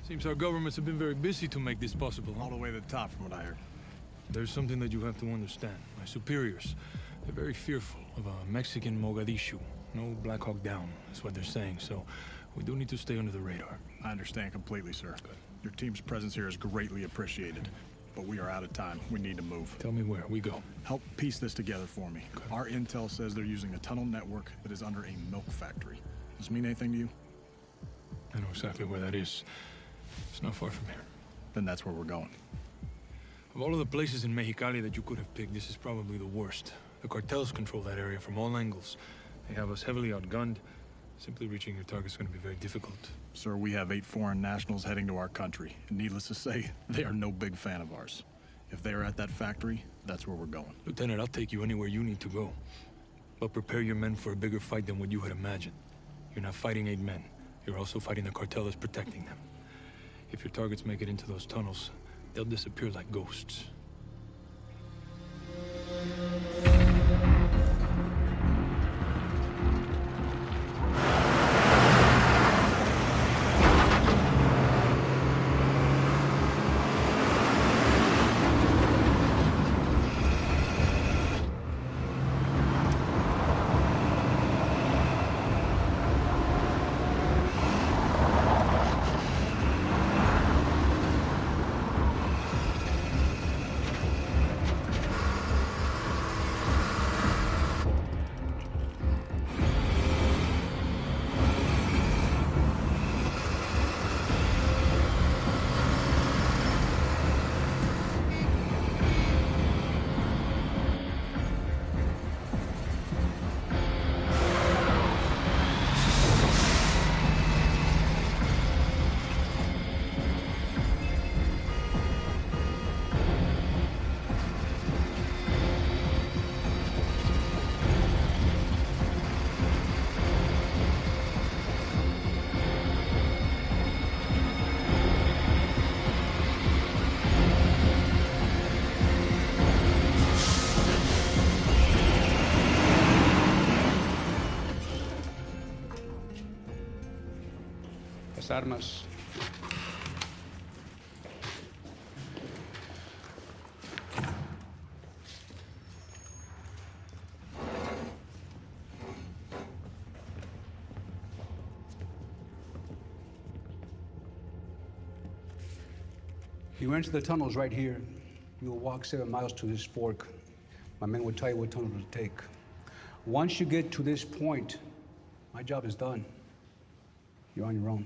seems our governments have been very busy to make this possible. All the way to the top, from what I heard. There's something that you have to understand. My superiors, they're very fearful of a Mexican Mogadishu. No Black Hawk down, that's what they're saying, so we do need to stay under the radar. I understand completely, sir. Good. Your team's presence here is greatly appreciated, but we are out of time. We need to move. Tell me where. We go. Help piece this together for me. Good. Our intel says they're using a tunnel network that is under a milk factory. Does this mean anything to you? I know exactly where that is. It's not far from here. Then that's where we're going. Of all of the places in Mexicali that you could have picked, this is probably the worst. The cartels control that area from all angles. They have us heavily outgunned. Simply reaching your target is going to be very difficult. Sir, we have 8 foreign nationals heading to our country. And needless to say, they are no big fan of ours. If they are at that factory, that's where we're going. Lieutenant, I'll take you anywhere you need to go. But prepare your men for a bigger fight than what you had imagined. You're not fighting 8 men. You're also fighting the cartel that's protecting them. If your targets make it into those tunnels, they'll disappear like ghosts. Armas. You enter the tunnels right here. You will walk 7 miles to this fork. My men will tell you what tunnel to take. Once you get to this point, my job is done. You're on your own.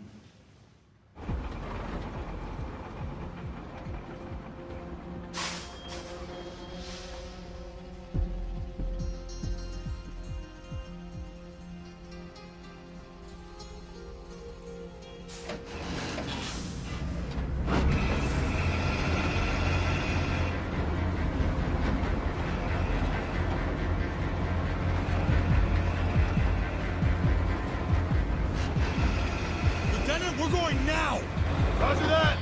We're going now! Roger that!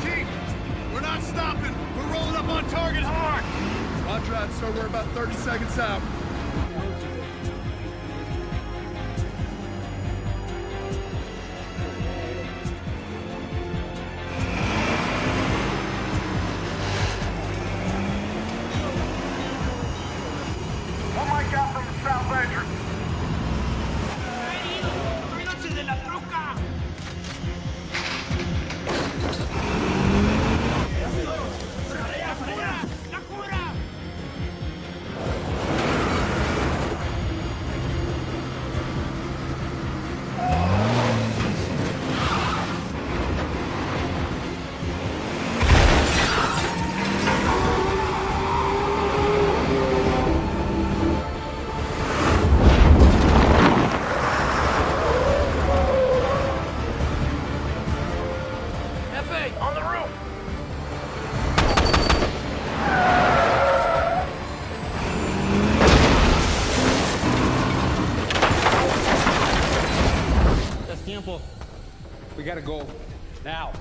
Chief, we're not stopping. We're rolling up on target hard. Roger that, sir. We're about 30 seconds out. One mic out from the south entrance. ¡Váyanse de la troca! ¡La jura! We gotta go. Now.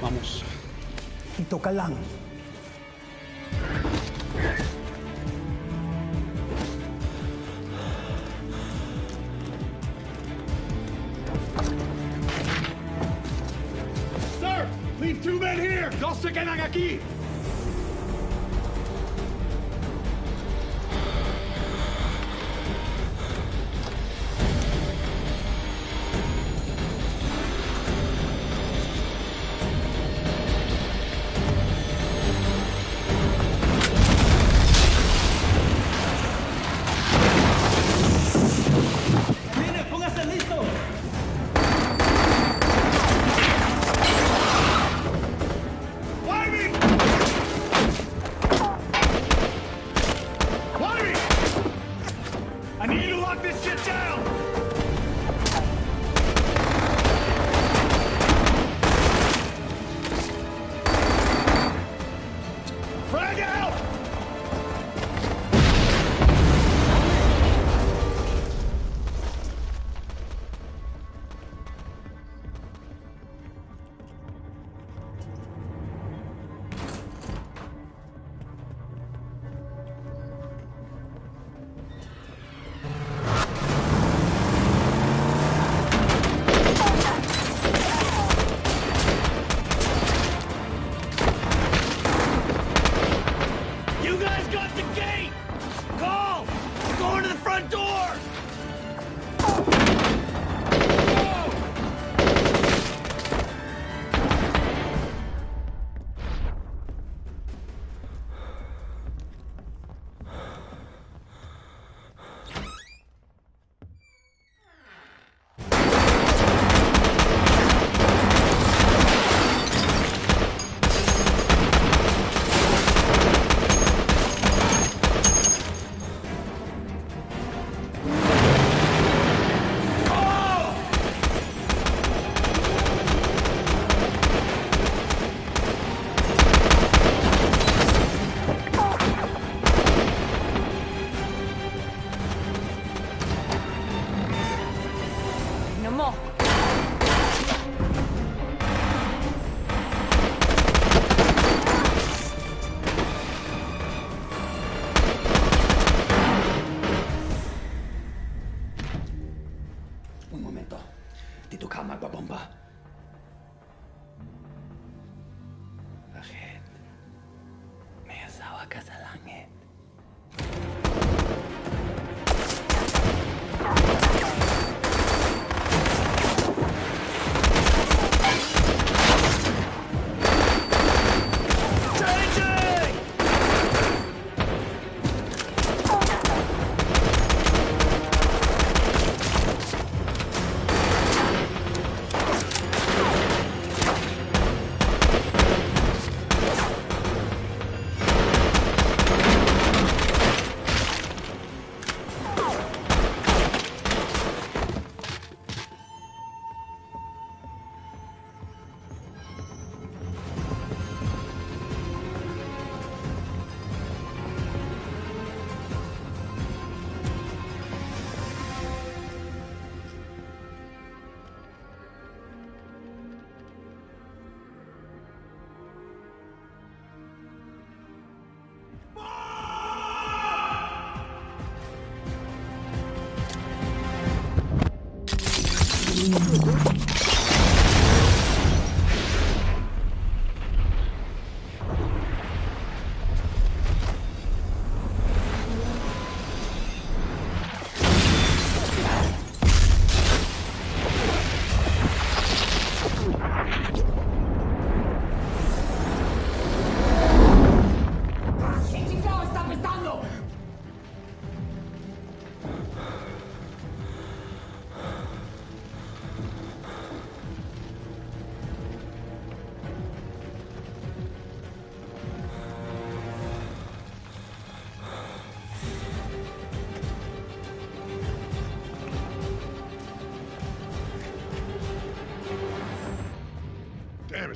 Vamos. Dito ka lang. Sir! Leave 2 men here! Dos se quedan aquí!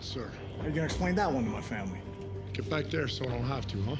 right, sir. How you gonna explain that one to my family? Get back there so I don't have to, huh?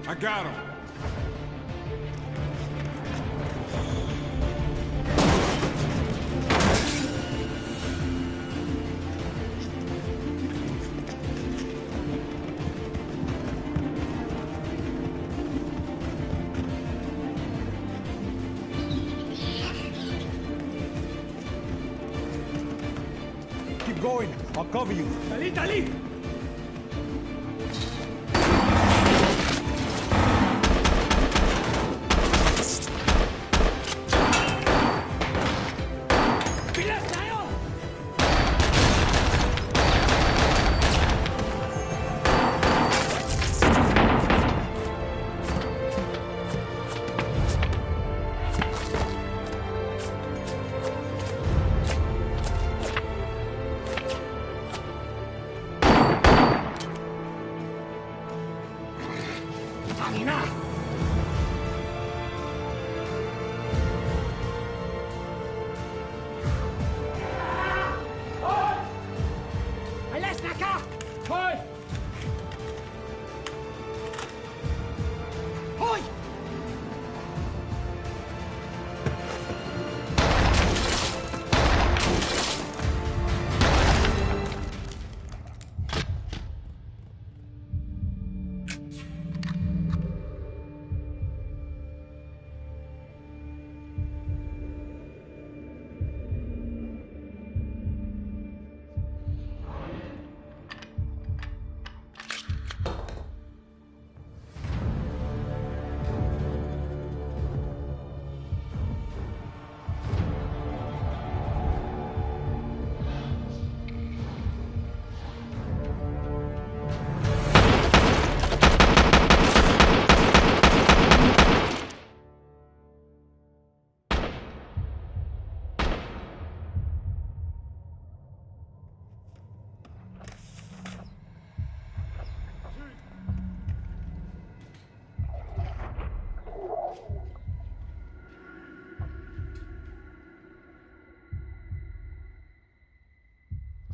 I got him. Keep going. I'll cover you. Dali, dali!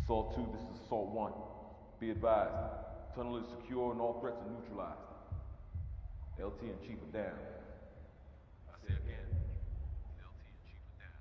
Assault 2, this is Assault 1. Be advised, tunnel is secure and all threats are neutralized. LT and Chief are down. I say again, LT and Chief are down.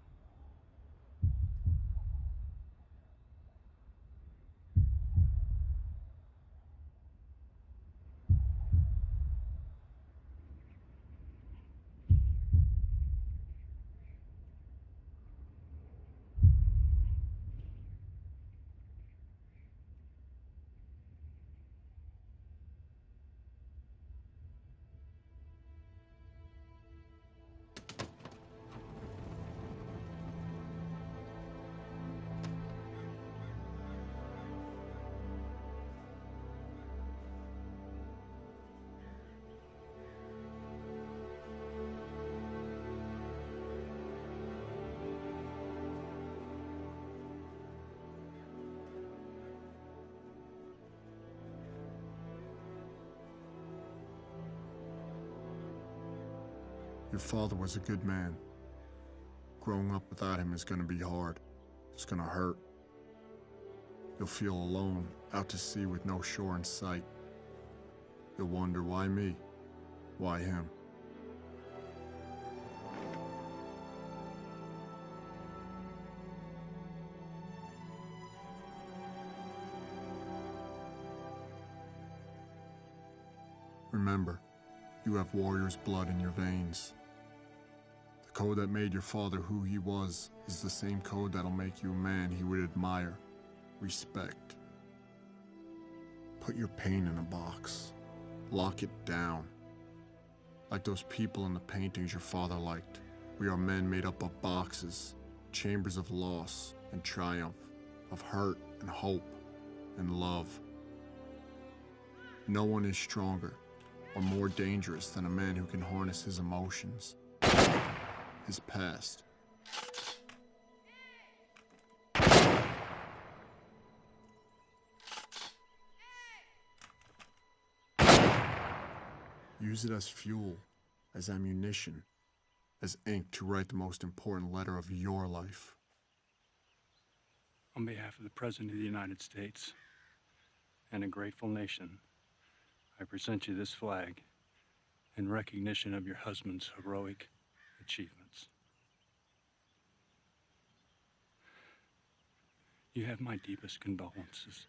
Your father was a good man. Growing up without him is gonna be hard. It's gonna hurt. You'll feel alone, out to sea with no shore in sight. You'll wonder, why me? Why him? Remember, you have warrior's blood in your veins. The code that made your father who he was is the same code that'll make you a man he would admire, respect. Put your pain in a box. Lock it down. Like those people in the paintings your father liked. We are men made up of boxes, chambers of loss and triumph, of hurt and hope and love. No one is stronger or more dangerous than a man who can harness his emotions, his past. Use it as fuel, as ammunition, as ink to write the most important letter of your life. On behalf of the President of the United States and a grateful nation, I present you this flag in recognition of your husband's heroic achievements. You have my deepest condolences.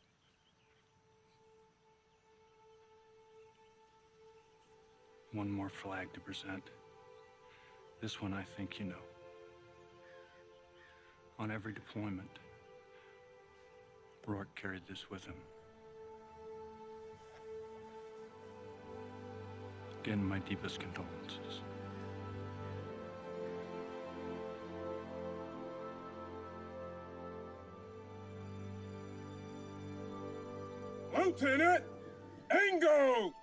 One more flag to present. This one I think you know. On every deployment, Rourke carried this with him. Again, my deepest condolences. Lieutenant Engo!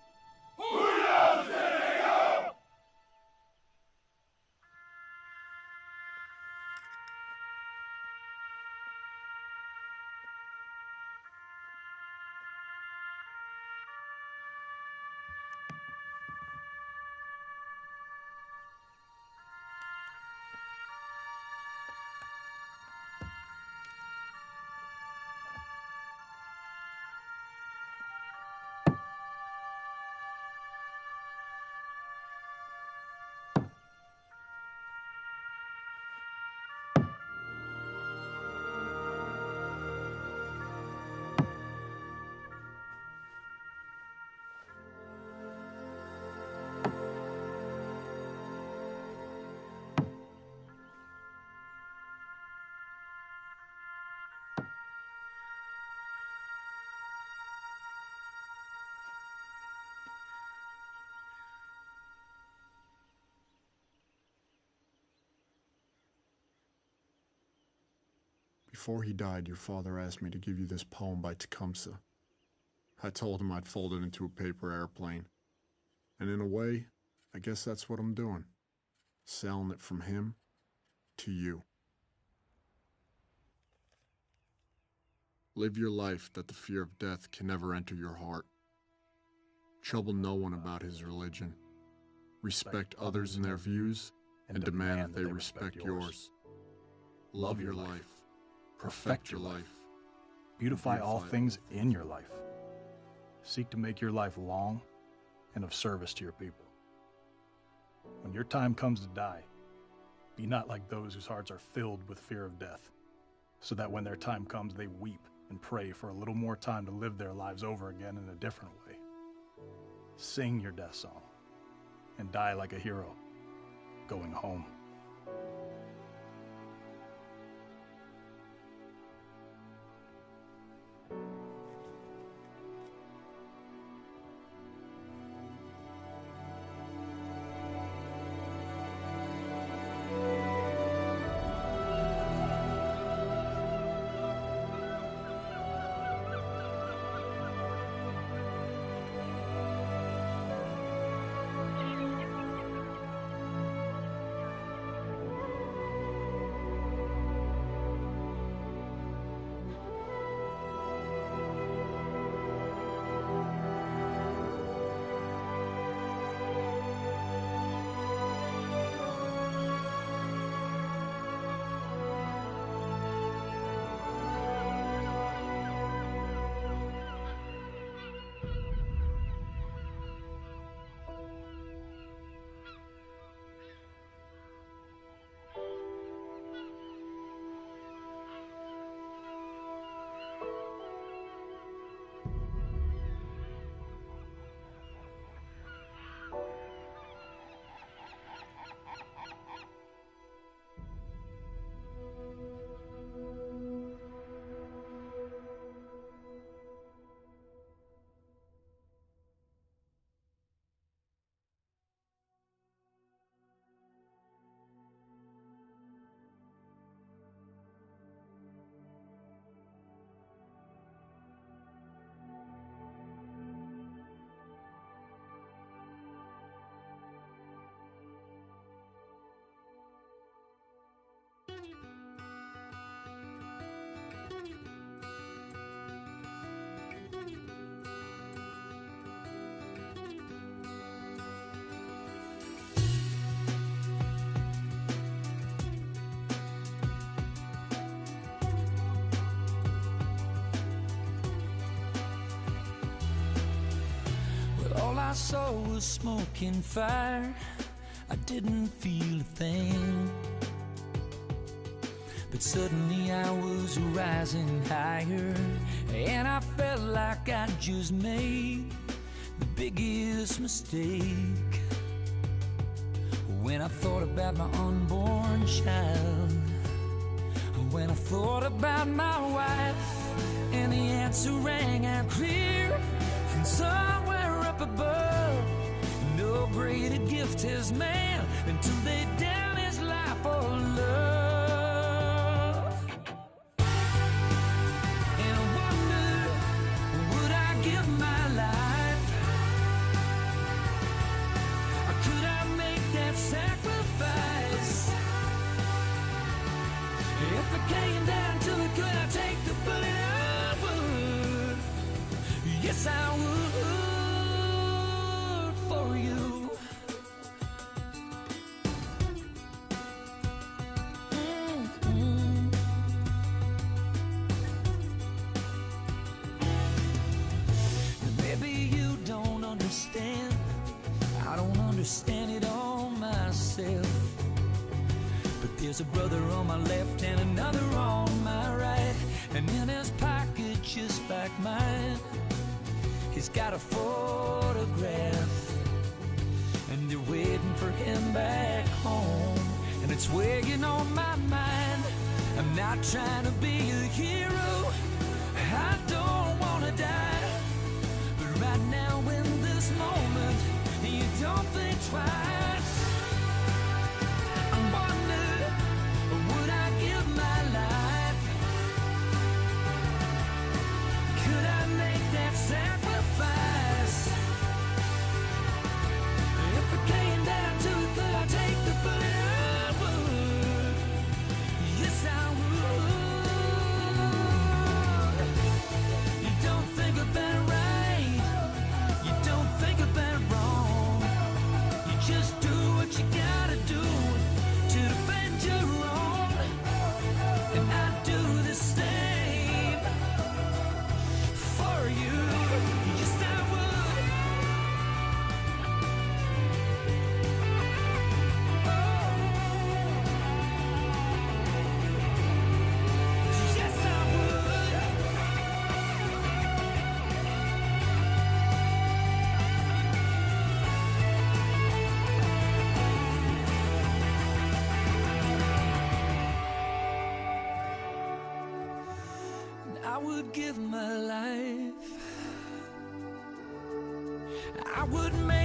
Before he died, your father asked me to give you this poem by Tecumseh. I told him I'd fold it into a paper airplane. And in a way, I guess that's what I'm doing. Selling it from him to you. Live your life that the fear of death can never enter your heart. Trouble no one about his religion. Respect others in their views and demand that they respect yours. Love your life. Perfect your life. Beautify all things in your life. Seek to make your life long and of service to your people. When your time comes to die, be not like those whose hearts are filled with fear of death, so that when their time comes, they weep and pray for a little more time to live their lives over again in a different way. Sing your death song and die like a hero, going home. saw was smoke and fire. I didn't feel a thing. But suddenly I was rising higher, and I felt like I just made the biggest mistake. When I thought about my unborn child, when I thought about my wife, and the answer rang out clear from somewhere up above. No greater gift has man than to lay down his life for love. And I wonder, would I give my life? Or could I make that sacrifice? If it came down to it, could I take the bullet? I would. Yes, I would for you. Maybe you don't understand. I don't understand it all myself. But there's a brother on my left and another on my right, and in his pocket just like mine, he's got a photograph, and they're waiting for him back home. And it's weighing on my mind. I'm not trying to be a hero, I don't wanna die, but right now in this moment, you don't think twice. I wonder, would I give my life? Could I make that sacrifice? If it came down to it, could I take the bullet? I would. Yes, I would. You don't think about it right. You don't think about it wrong. You just do what you gotta do to defend your own. And I do the same for you. Yes, I would. Yes, I would. I would give my life. I would make